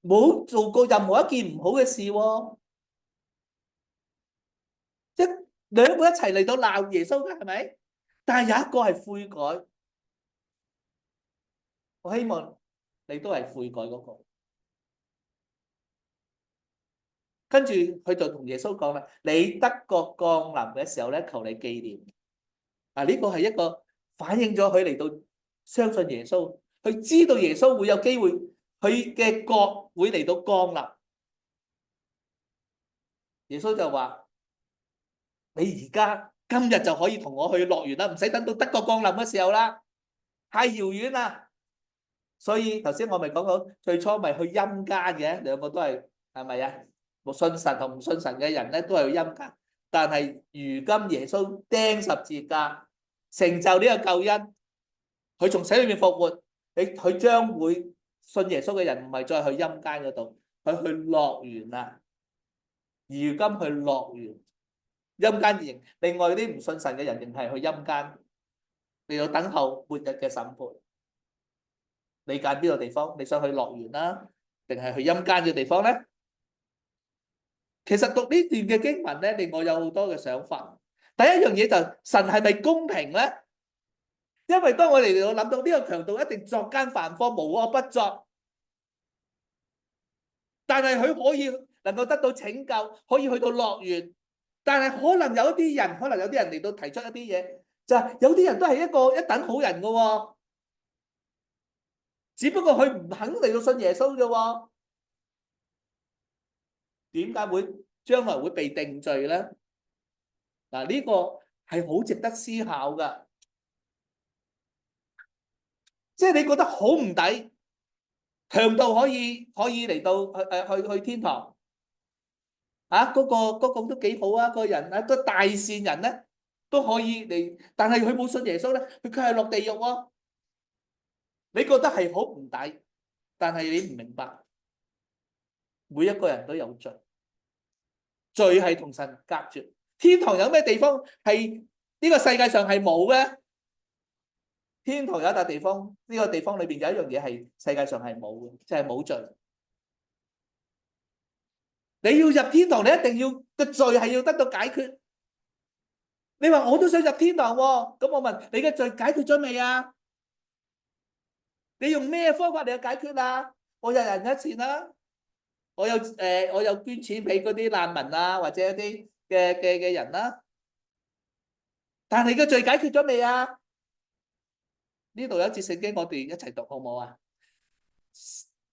冇做過任何一件唔好嘅事喎，兩個一齊嚟到鬧耶穌嘅，係咪？但係有一個係悔改，我希望你都係悔改嗰個。跟住佢就同耶穌講啦：你得國降臨嘅時候咧，求你紀念。呢個係一個反映咗佢嚟到相信耶穌，佢知道耶穌會有機會，佢嘅國會嚟到降臨。耶穌就話：你而家今日就可以同我去樂園啦，唔使等到得國降臨嘅時候啦，太遙遠啦。所以頭先我咪講到最初咪去陰間嘅，兩個都係咪啊？信神同唔信神嘅人咧都係去陰間，但係如今耶穌釘十字架，成就呢個救恩，佢從死裏面復活，佢將會信耶穌嘅人唔係再去陰間嗰度，佢去樂園啦。如今去樂園，陰間仍另外啲唔信神嘅人仍係去陰間嚟到等候末日嘅審判。你揀邊個地方？你想去樂園啦，定係去陰間嘅地方咧？其實讀呢段嘅經文咧，令我有好多嘅想法。第一樣嘢就神係咪公平咧？因為當我哋諗到呢個強盜一定作奸犯科，無惡不作，但係佢可以能夠得到拯救，可以去到樂園。但係可能有啲人嚟到提出一啲嘢，就係有啲人都係一等好人噶，只不過佢唔肯嚟到信耶穌啫。點解會將來會被定罪咧？嗱，呢個係好值得思考噶。即係你覺得好唔抵，強盜可以嚟到去天堂啊？嗰個都幾好啊，個人啊，個大善人咧都可以嚟，但係佢冇信耶穌咧，佢卻係落地獄喎。你覺得係好唔抵，但係你唔明白，每一個人都有罪，罪係同神隔絕。天堂有咩地方係呢個世界上係冇嘅？天堂有一笪地方，呢個地方裏邊有一樣嘢係世界上係冇嘅，就係冇罪。你要入天堂，你一定要個罪係要得到解決。你話我都想入天堂喎，咁我問你嘅罪解決咗未啊？你用咩方法嚟去解決啊？我有人一善啦，我有捐錢俾嗰啲難民啊，或者一啲嘅人啦。但係你嘅罪解決咗未啊？呢度有一節聖經，我哋一齊讀好唔好啊？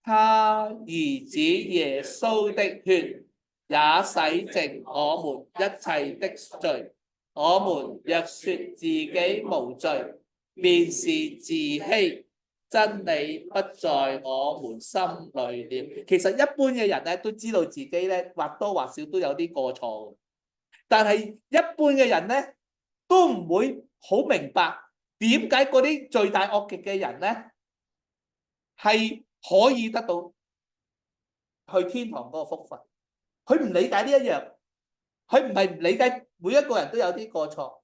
他兒子耶穌的血也洗淨我們一切的罪，我們若說自己無罪，便是自欺，真理不在我們心裏了。其實一般嘅人咧都知道自己咧或多或少都有啲過錯，但係一般嘅人咧都唔會好明白點解嗰啲罪大惡極嘅人咧係可以得到去天堂嗰個福分。佢唔理解呢一樣，佢唔係唔理解每一個人都有啲過錯，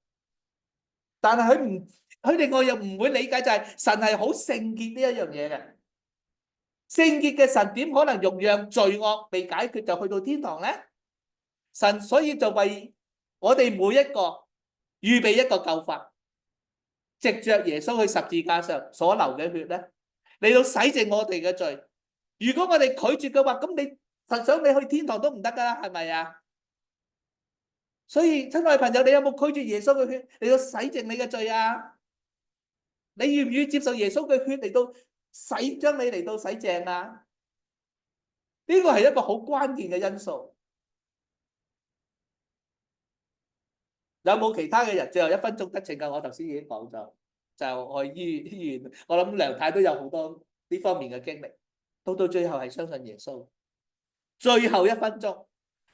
但係佢另外又唔會理解就係神係好聖潔呢一樣嘢嘅。聖潔嘅神點可能容讓罪惡未解決就去到天堂咧？神所以就為我哋每一個預備一個救法，藉着耶穌去十字架上所流嘅血咧，嚟到洗淨我哋嘅罪。如果我哋拒絕嘅話，咁你神想你去天堂都唔得噶啦，係咪啊？所以親愛朋友，你有冇拒絕耶穌嘅血嚟到洗淨你嘅罪啊？你願唔願意接受耶穌嘅血嚟到將你嚟到洗淨啊？呢個係一個好關鍵嘅因素。有冇其他嘅人最後1分鐘得拯救？我頭先已經講咗，就去醫院。我諗梁太都有好多呢方面嘅經歷，到最後係相信耶穌。最後1分鐘，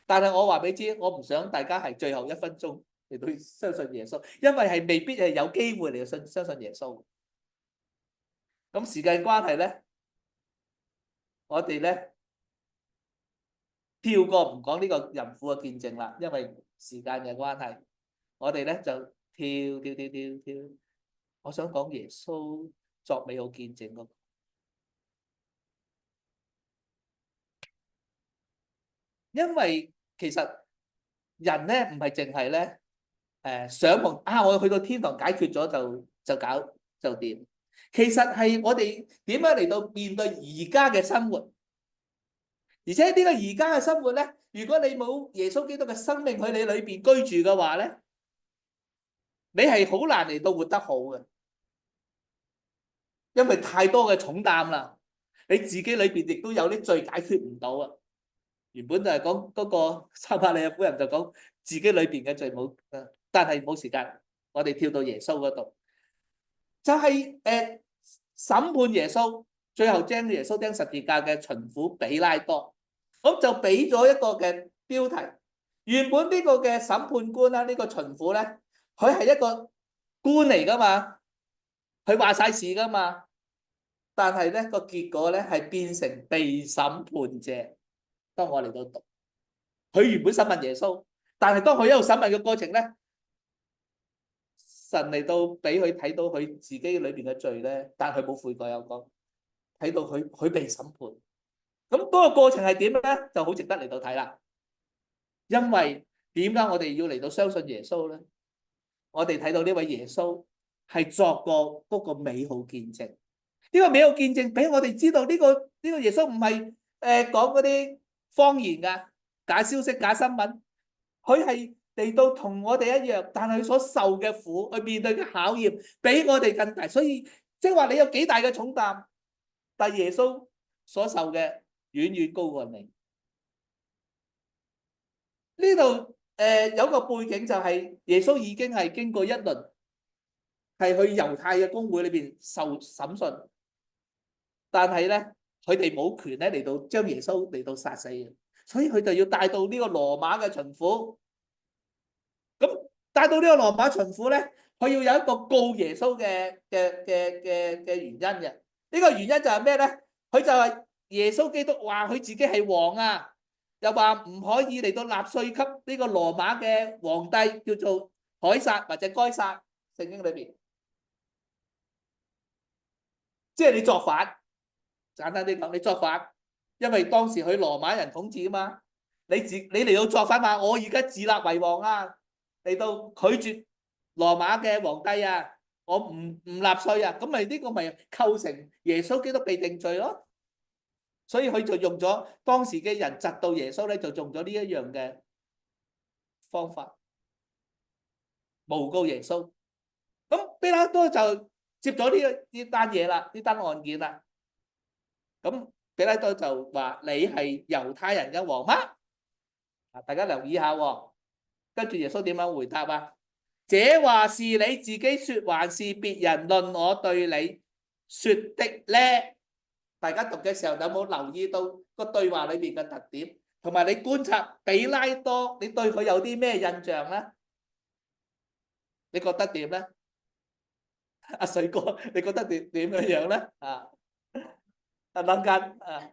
但係我話俾你知，我唔想大家係最後1分鐘嚟到相信耶穌，因為係未必係有機會嚟到相信耶穌。咁時間關係咧，我哋咧跳過唔講呢個淫婦嘅見證啦，因為時間嘅關係。我哋咧就跳，我想講耶穌作美好見證嗰個，因為其實人咧唔係淨係咧想望我去到天堂解決咗就搞就掂，其實係我哋點樣嚟到面對而家嘅生活，而且呢個而家嘅生活咧，如果你冇耶穌基督嘅生命喺你裏邊居住嘅話咧，你係好難嚟到活得好嘅，因為太多嘅重擔啦。你自己裏邊亦都有啲罪解決唔到啊。原本就係講嗰個撒瑪利亞婦人就講自己裏邊嘅罪冇，但係冇時間，我哋跳到耶穌嗰度，就係審判耶穌，最後將耶穌釘十字架嘅巡撫比拉多，咁就俾咗一個嘅標題。原本呢個嘅審判官啦，呢個巡撫咧，佢係一個官嚟噶嘛，佢話晒事噶嘛，但係咧個結果咧係變成被審判者。當我嚟到讀，佢原本審問耶穌，但係當佢一路審問嘅過程咧，神嚟到俾佢睇到佢自己裏邊嘅罪咧，但係佢冇悔過，有講睇到佢被審判。咁嗰個過程係點咧？就好值得嚟到睇啦。因為點解我哋要嚟到相信耶穌咧？我哋睇到呢位耶穌係作過嗰個美好見證，呢個美好見證俾我哋知道呢個耶穌唔係講嗰啲謊言噶假消息、假新聞，佢係嚟到同我哋一樣，但係佢所受嘅苦，去面對嘅考驗，比我哋更大。所以即係話你有幾大嘅重擔，但係耶穌所受嘅遠遠高過你。呢度有個背景就係耶穌已經係經過一輪係去猶太嘅公會裏邊受審訊，但係咧佢哋冇權咧嚟到將耶穌嚟到殺死嘅，所以佢就要帶到呢個羅馬嘅巡撫。咁帶到呢個羅馬巡撫咧，佢要有一個告耶穌嘅原因嘅。呢個原因就係咩咧？佢就係耶穌基督話佢自己係王啊。又話唔可以嚟到納稅給呢個羅馬嘅皇帝，叫做凱撒或者該撒。聖經裏邊，即係你作反，簡單啲講，你作反，因為當時佢羅馬人統治啊嘛，你嚟到作反話，我而家自立為王啊，嚟到拒絕羅馬嘅皇帝啊，我唔納稅啊，咁咪呢個咪構成耶穌基督被定罪咯。所以佢就用咗當時嘅人窒到耶穌咧，就用咗呢一樣嘅方法誣告耶穌。咁比拉多就接咗呢單嘢啦，呢單案件啦。咁比拉多就話：你係猶太人嘅王嗎？大家留意下喎。跟住耶穌點樣回答啊？這話是你自己説，還是別人論我對你説的呢？大家讀嘅時候有冇留意到個對話裏邊嘅特點？同埋你觀察比拉多，你對佢有啲咩印象呢？你覺得點呢？阿水哥，你覺得點樣呢？諗緊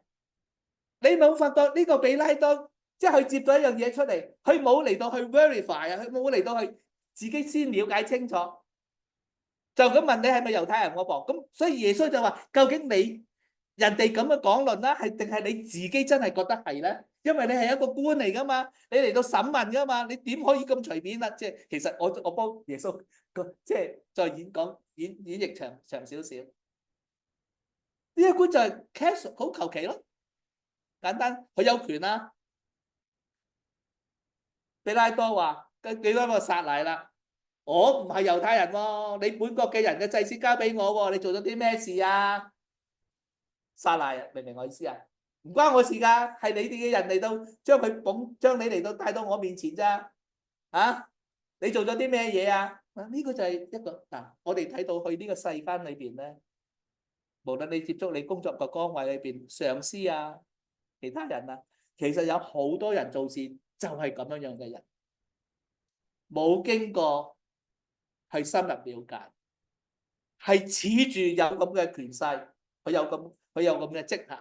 你冇發覺呢個比拉多，即係佢接咗一樣嘢出嚟，佢冇嚟到去 verify 啊，佢冇嚟到去自己先了解清楚，就咁問你係咪猶太人喎噃？咁所以耶穌就話：究竟你人哋咁嘅講論啦，係定係你自己真係覺得係咧？因為你係一個官嚟噶嘛，你嚟到審問噶嘛，你點可以咁隨便啊？即係其實我幫耶穌即係再演繹長少少，呢一官就係 casual 好求其咯，簡單，佢有權啦。比拉多話：幾多個撒賴啦？我唔係猶太人喎，你本國嘅人嘅祭司交俾我喎，你做咗啲咩事啊？撒賴啊，明唔明我意思啊？唔關我事㗎，係你哋嘅人嚟到將你嚟到帶到我面前咋？你做咗啲咩嘢啊？呢個就係一個我哋睇到去呢個世間裏邊咧，無論你接觸你工作嘅崗位裏邊，上司啊、其他人啊，其實有好多人做事就係咁樣嘅人，冇經過去深入了解，係恃住有咁嘅權勢，佢有咁嘅職責，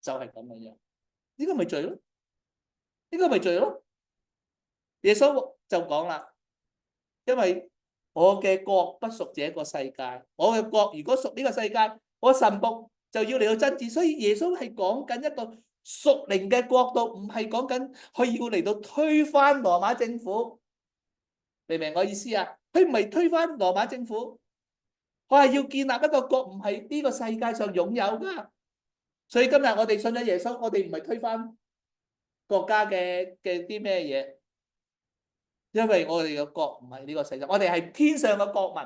就係咁樣。呢個咪罪咯？呢個咪罪咯？耶穌就講啦，因為我嘅國不屬這個世界，我嘅國如果屬呢個世界，我神僕就要嚟到爭戰。所以耶穌係講緊一個屬靈嘅國度，唔係講緊佢要嚟到推翻羅馬政府。明唔明我意思啊？佢唔係推翻羅馬政府，佢係要建立一個國，唔係呢個世界上擁有噶。所以今日我哋信咗耶穌，我哋唔係推翻國家嘅啲咩嘢，因為我哋嘅國唔係呢個世界，我哋係天上嘅國民。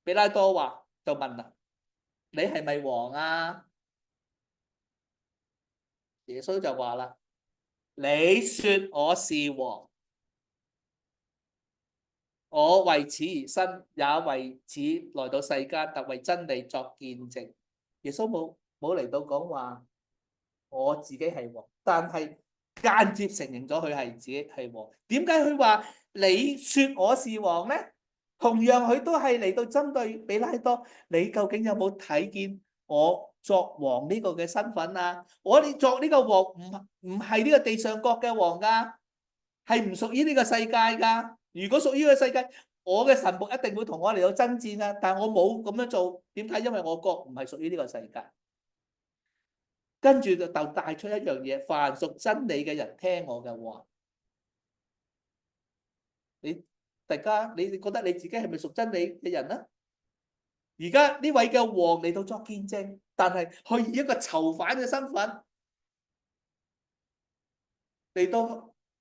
比拉多話就問啦：你係咪王啊？耶穌就話啦：你說我是王，我為此而生，也為此來到世間，特為真理作見證。耶穌冇嚟到講話我自己係王，但係間接承認咗佢係自己係王。點解佢話你說我是王呢？同樣佢都係嚟到針對比拉多，你究竟有冇睇見我作王呢個嘅身份啊？我哋作呢個王唔係呢個地上國嘅王噶，係唔屬於呢個世界噶。如果屬於呢個世界，我嘅神僕一定會同我嚟到爭戰啊！但我冇咁樣做，點解？因為我國唔係屬於呢個世界。跟住就帶出一樣嘢，凡屬真理嘅人聽我嘅話。大家你覺得你自己係咪屬真理嘅人呢？而家呢位嘅王嚟到作見證，但係佢以一個囚犯嘅身份嚟到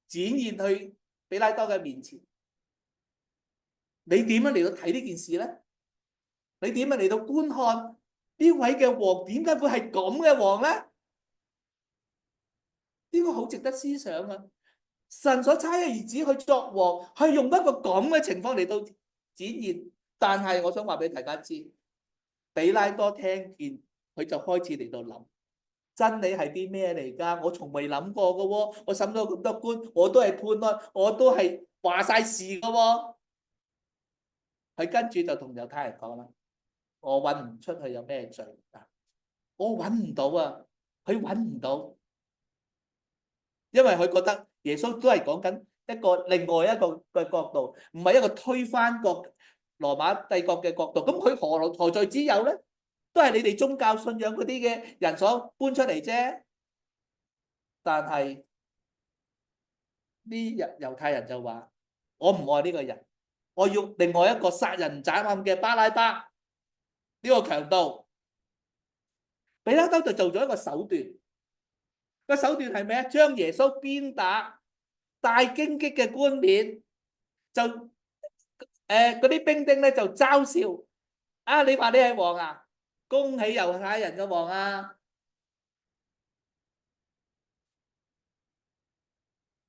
展現去比拉多嘅面前。你點樣嚟到睇呢件事呢？你點樣嚟到觀看呢位嘅王點解會係咁嘅王呢？呢個好值得思想啊！神所差嘅兒子去作王，係用一個咁嘅情況嚟到展現。但係我想話俾大家知，比拉多聽見佢就開始嚟到諗，真理係啲咩嚟㗎？我從未諗過㗎喎，我審咗咁多官，我都係判案，我都係話晒事㗎喎。佢跟住就同猶太人講啦：我揾唔出佢有咩罪，我揾唔到啊，佢揾唔到。因為佢覺得耶穌都係講緊另外一個嘅角度，唔係一個推翻羅馬帝國嘅角度。咁佢何罪之有咧？都係你哋宗教信仰嗰啲嘅人所搬出嚟啫。但係呢猶太人就話：我唔愛呢個人，我要另外一個殺人斬案嘅巴拉巴，呢個強盜。比拉多就做咗一個手段。個手段係咩啊？將耶穌鞭打，戴荊棘嘅冠冕，就嗰啲兵丁咧就嘲笑啊！你話你係王啊？恭喜猶太人嘅王啊！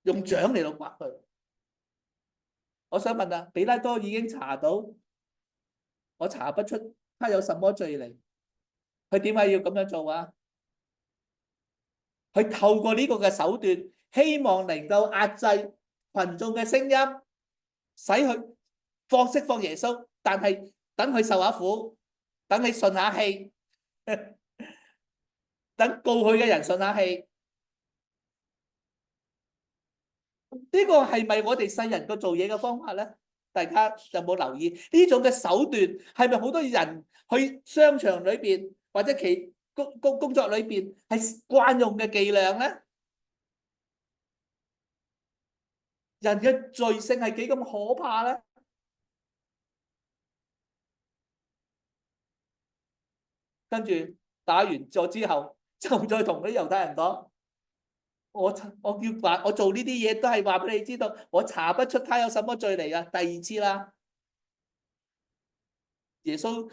用杖嚟到刮佢。我想問啊，彼拉多已經查到，我查不出他有什麼罪嚟，佢點解要咁樣做啊？佢透過呢個嘅手段，希望能夠壓制群眾嘅聲音，使佢釋放耶穌，但係等佢受下苦，等你順下氣，等告佢嘅人順下氣。呢個係咪我哋世人個做嘢嘅方法咧？大家有冇留意呢種嘅手段係咪好多人去商場裏邊或者其工作裏邊係慣用嘅伎倆咧？人嘅罪性係幾咁可怕咧？跟住打完咗之後，就再同啲猶太人講：我叫話我做呢啲嘢都係話俾你知道，我查不出他有什麼罪嚟啊！第二次啦，耶穌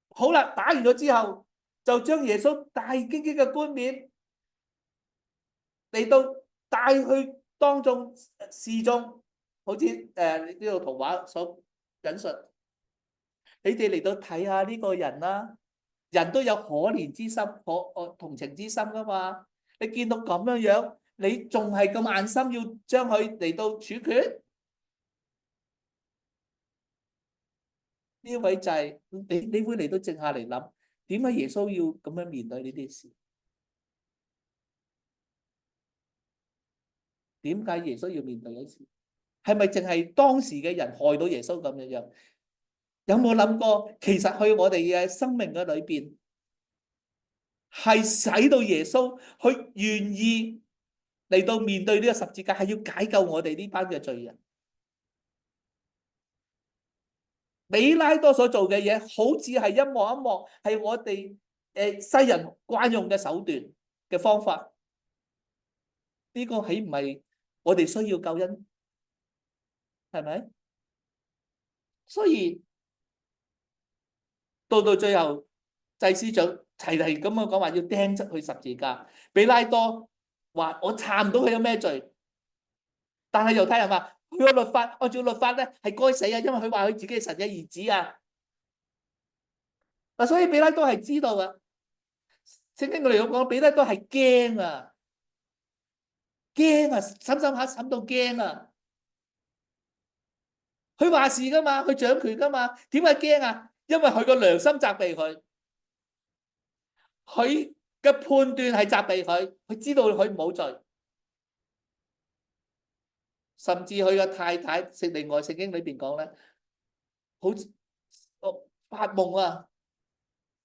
好啦，打完咗之後，就將耶穌大荊棘嘅冠冕嚟到帶去當眾示眾，好似呢個圖畫所引述，你哋嚟到睇下呢個人啦，人都有可憐之心、同情之心噶嘛。你見到咁樣樣，你仲係咁硬心要將佢嚟到處決？呢位就係你會嚟到靜下嚟諗，點解耶穌要咁樣面對呢啲事？點解耶穌要面對呢啲事？係咪淨係當時嘅人害到耶穌咁樣樣？有冇諗過，其實喺我哋嘅生命嘅裏邊，係使到耶穌去願意嚟到面對呢個十字架，係要解救我哋呢班嘅罪人。彼拉多所做嘅嘢，好似係一幕一幕，係我哋世人慣用嘅手段嘅方法。呢個豈唔係我哋需要救恩？係咪？所以到最後，祭司長係咁樣講話要釘出去十字架。彼拉多話我查唔到佢有咩罪，但係猶太人話佢個律法按照律法咧係該死啊，因為佢話佢自己係神嘅兒子啊。嗱，所以彼拉多係知道噶。聖經我哋講彼拉多係驚啊，驚啊，審下審到驚啊。佢話事噶嘛，佢掌權噶嘛，點解驚啊？因為佢個良心責備佢，佢嘅判斷係責備佢，佢知道佢冇罪，甚至佢嘅太太，另外聖經裏邊講咧，好似發夢啊，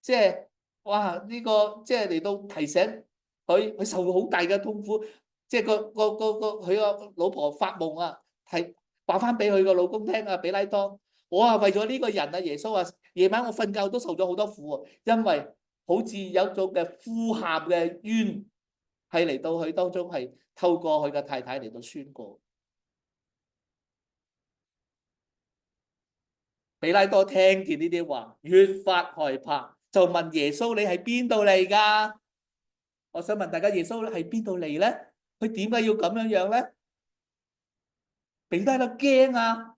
即係哇呢個即係嚟到提醒佢受到好大嘅痛苦，即係佢個老婆發夢啊，係話翻俾佢個老公聽啊，彼拉多，我啊為咗呢個人啊，耶穌啊，夜晚我瞓覺都受咗好多苦啊，因為好似有種嘅呼喊嘅冤係嚟到佢當中，係透過佢嘅太太嚟到宣告。彼拉多聽見呢啲話，越發害怕，就問耶穌：你係邊度嚟噶？我想問大家，耶穌係邊度嚟咧？佢點解要咁樣樣咧？彼拉多驚啊！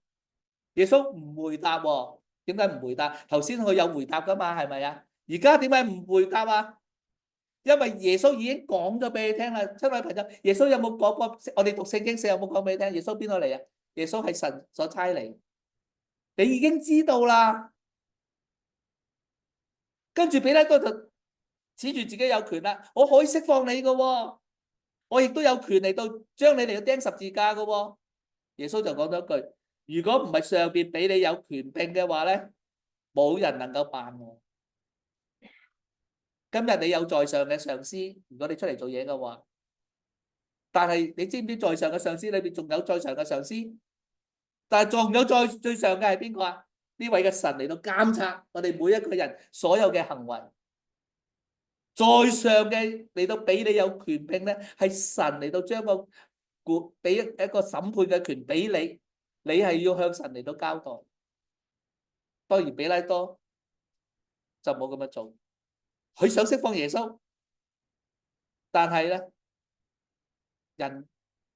耶穌唔回答喎，點解唔回答？頭先佢有回答噶嘛，係咪啊？而家點解唔回答啊？因為耶穌已經講咗俾你聽啦，親愛朋友，耶穌有冇講過？我哋讀聖經時有冇講俾你聽？耶穌邊度嚟啊？耶穌係神所差嚟，你已經知道啦。跟住彼拉多就指住自己有權啦，我可以釋放你噶，我亦都有權嚟到將你嚟到釘十字架噶。耶穌就講咗一句：如果唔係上邊俾你有權柄嘅話咧，冇人能夠辦我。今日你有在上嘅上司，如果你出嚟做嘢嘅話，但係你知唔知在上嘅上司裏邊仲有在上嘅上司？但係仲有最上嘅係邊個啊？呢位嘅神嚟到監察我哋每一個人所有嘅行為。在上嘅嚟到俾你有權柄咧，係神嚟到將個俾一個審判嘅權俾你，你係要向神嚟到交代。當然彼拉多就冇咁樣做。佢想釋放耶穌，但係咧人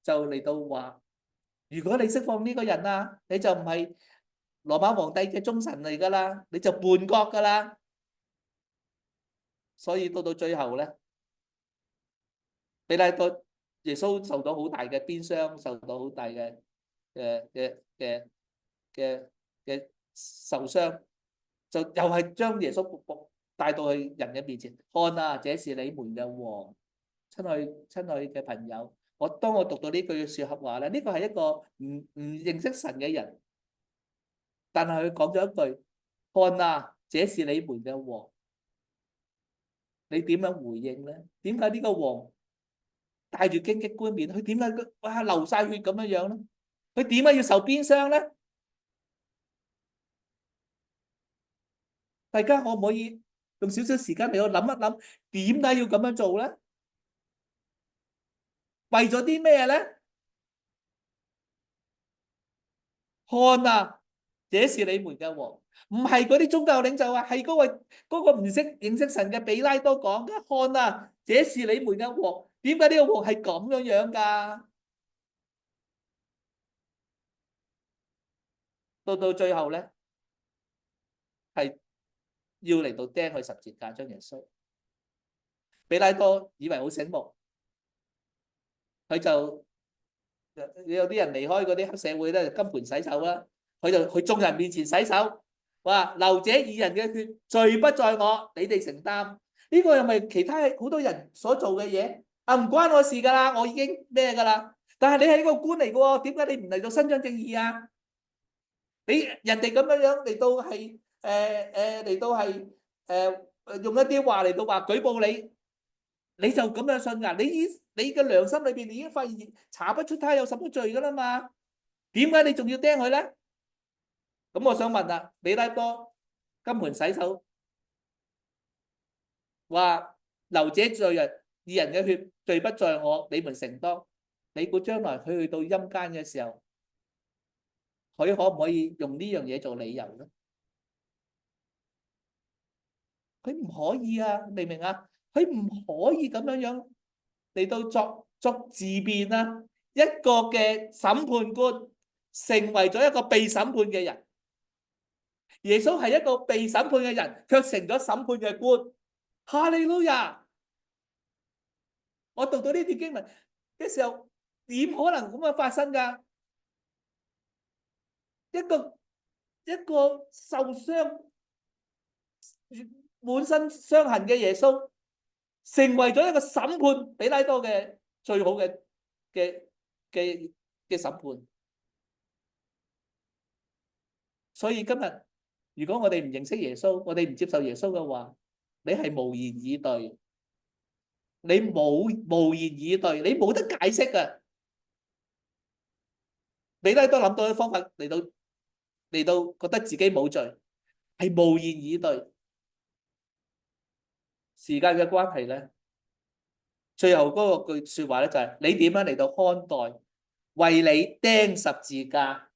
就嚟到話：如果你釋放呢個人啊，你就唔係羅馬皇帝嘅忠臣嚟噶啦，你就叛國噶啦。所以到最後咧，彼拉多耶穌受到好大嘅鞭傷，受到好大嘅嘅嘅受傷，就又係將耶穌帶到去人嘅面前，看啊，這是你們嘅王。親愛嘅朋友，當我讀到呢句說話咧，呢個係一個唔認識神嘅人，但係佢講咗一句，看啊，這是你們嘅王。你點樣回應咧？點解呢個王帶住荊棘冠冕，佢點解哇流晒血咁樣樣咧？佢點解要受鞭傷咧？大家可唔可以用少少時間嚟我諗一諗，點解要咁樣做咧？為咗啲咩咧？看啊，這是你們嘅王，唔係嗰啲宗教領袖啊，係嗰個唔識認識神嘅彼拉多講嘅。看啊，這是你們嘅王。點解呢個王係咁樣樣噶？到最後咧，係要嚟到釘佢十字架，將耶穌。彼拉多以為好醒目，佢就有啲人離開嗰啲黑社會咧，金盆洗手啦，佢就去眾人面前洗手，話流這義人嘅血，罪不在我，你哋承擔。呢個又咪其他好多人所做嘅嘢啊？唔關我事噶啦，我已經咩噶啦。但係你係一個官嚟嘅喎，點解你唔嚟到伸張正義啊？你人哋咁樣樣嚟到係嚟到係用一啲話嚟到話舉報你，你就咁樣信噶？你嘅良心裏邊已經發現查不出他有什麼罪噶啦嘛？點解你仲要釘佢咧？咁我想問啦，彼拉多金盆洗手，話流這罪人義人嘅血，罪不在我，你們承當。你估將來佢去到陰間嘅時候，佢可唔可以用呢樣嘢做理由咧？佢唔可以啊，明唔明啊？佢唔可以咁樣樣嚟到作自辯啊！一個嘅審判官成為咗一個被審判嘅人，耶穌係一個被審判嘅人，卻成咗審判嘅官。哈利路亞！我讀到呢段經文嘅時候，點可能咁樣發生㗎？一個受傷、滿身傷痕嘅耶穌，成為咗一個審判彼拉多嘅最好嘅審判。所以今日如果我哋唔認識耶穌，我哋唔接受耶穌嘅話，你係無言以對，你無言以對，你冇得解釋㗎。彼拉多諗到嘅方法嚟到覺得自己冇罪，係無言以對。時間嘅關係咧，最後嗰個句說話咧就係你點樣嚟到看待為你釘十字架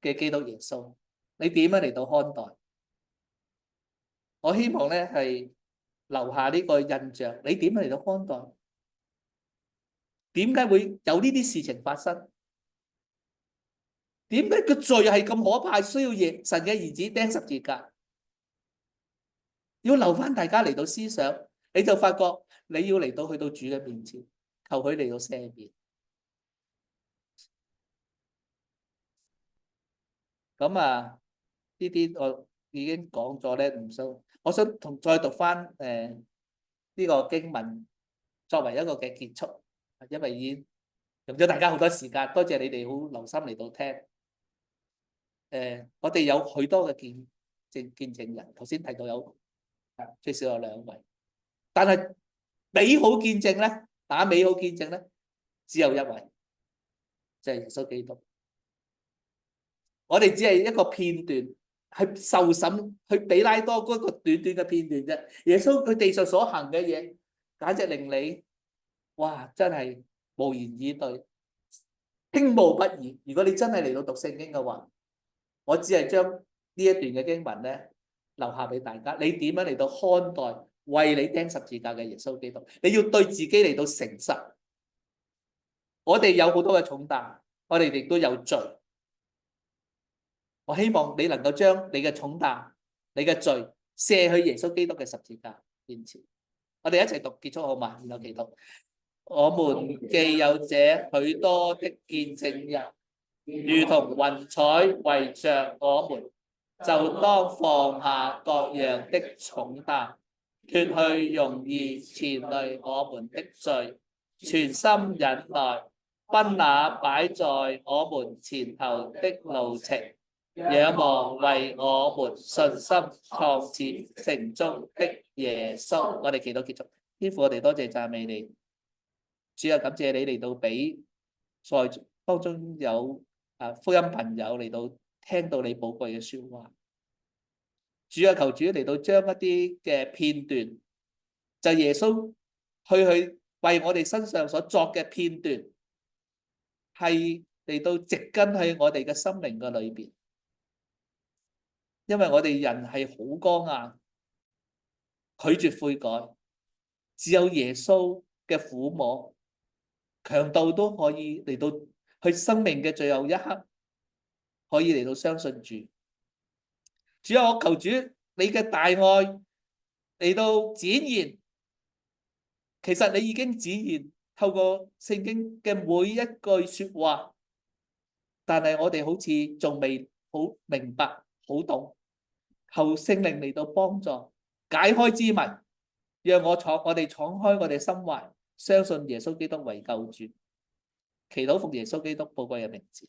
嘅基督耶穌？你點樣嚟到看待？我希望咧係留下呢個印象。你點樣嚟到看待？點解會有呢啲事情發生？點解個罪係咁可怕，需要神嘅兒子釘十字架？要留翻大家嚟到思想，你就發覺你要嚟到去到主嘅面前，求佢嚟到赦免。咁啊，呢啲我已經講咗咧，唔想我想再讀翻呢個經文作為一個嘅結束，因為已經用咗大家好多時間，多謝你哋好留心嚟到聽。我哋有許多嘅見證人，頭先提到有最少有2位，但係美好見證咧，美好見證咧，只有1位，就係耶穌基督。我哋只係一個片段，係受審去彼拉多嗰個短短嘅片段啫。耶穌佢地上所行嘅嘢，簡直令你哇，真係無言以對，傾慕不已。如果你真係嚟到讀聖經嘅話，我只係將呢一段嘅經文咧留下俾大家。你點樣嚟到看待為你釘十字架嘅耶穌基督？你要對自己嚟到誠實。我哋有好多嘅重擔，我哋亦都有罪。我希望你能夠將你嘅重擔、你嘅罪卸去耶穌基督嘅十字架面前。我哋一齊讀結束好嘛？然後祈禱。我們既有這許多的見證人，如同雲彩圍着我們，就當放下各樣的重擔，脫去容易纏累我們的罪，全心忍耐，奔那擺在我們前頭的路程，仰望為我們信心創始成終的耶穌。我哋祈禱結束。天父，我哋多謝讚美你。主啊，感謝你嚟到俾在當中有福音朋友嚟到聽到你寶貴嘅說話。主啊，求主嚟到將一啲嘅片段，就耶穌去為我哋身上所作嘅片段，係嚟到植根喺我哋嘅心靈嘅裏邊。因為我哋人係好剛硬，拒絕悔改，只有耶穌嘅撫摸，強盜都可以嚟到去生命嘅最後一刻，可以嚟到相信主。主啊，我求主你嘅大愛嚟到展現，其實你已經展現透過聖經嘅每一句說話，但係我哋好似仲未好明白、好懂。求聖靈嚟到幫助解開之謎，讓我哋敞開我哋心懷，相信耶穌基督為救主。祈禱奉耶穌基督寶貴嘅名字。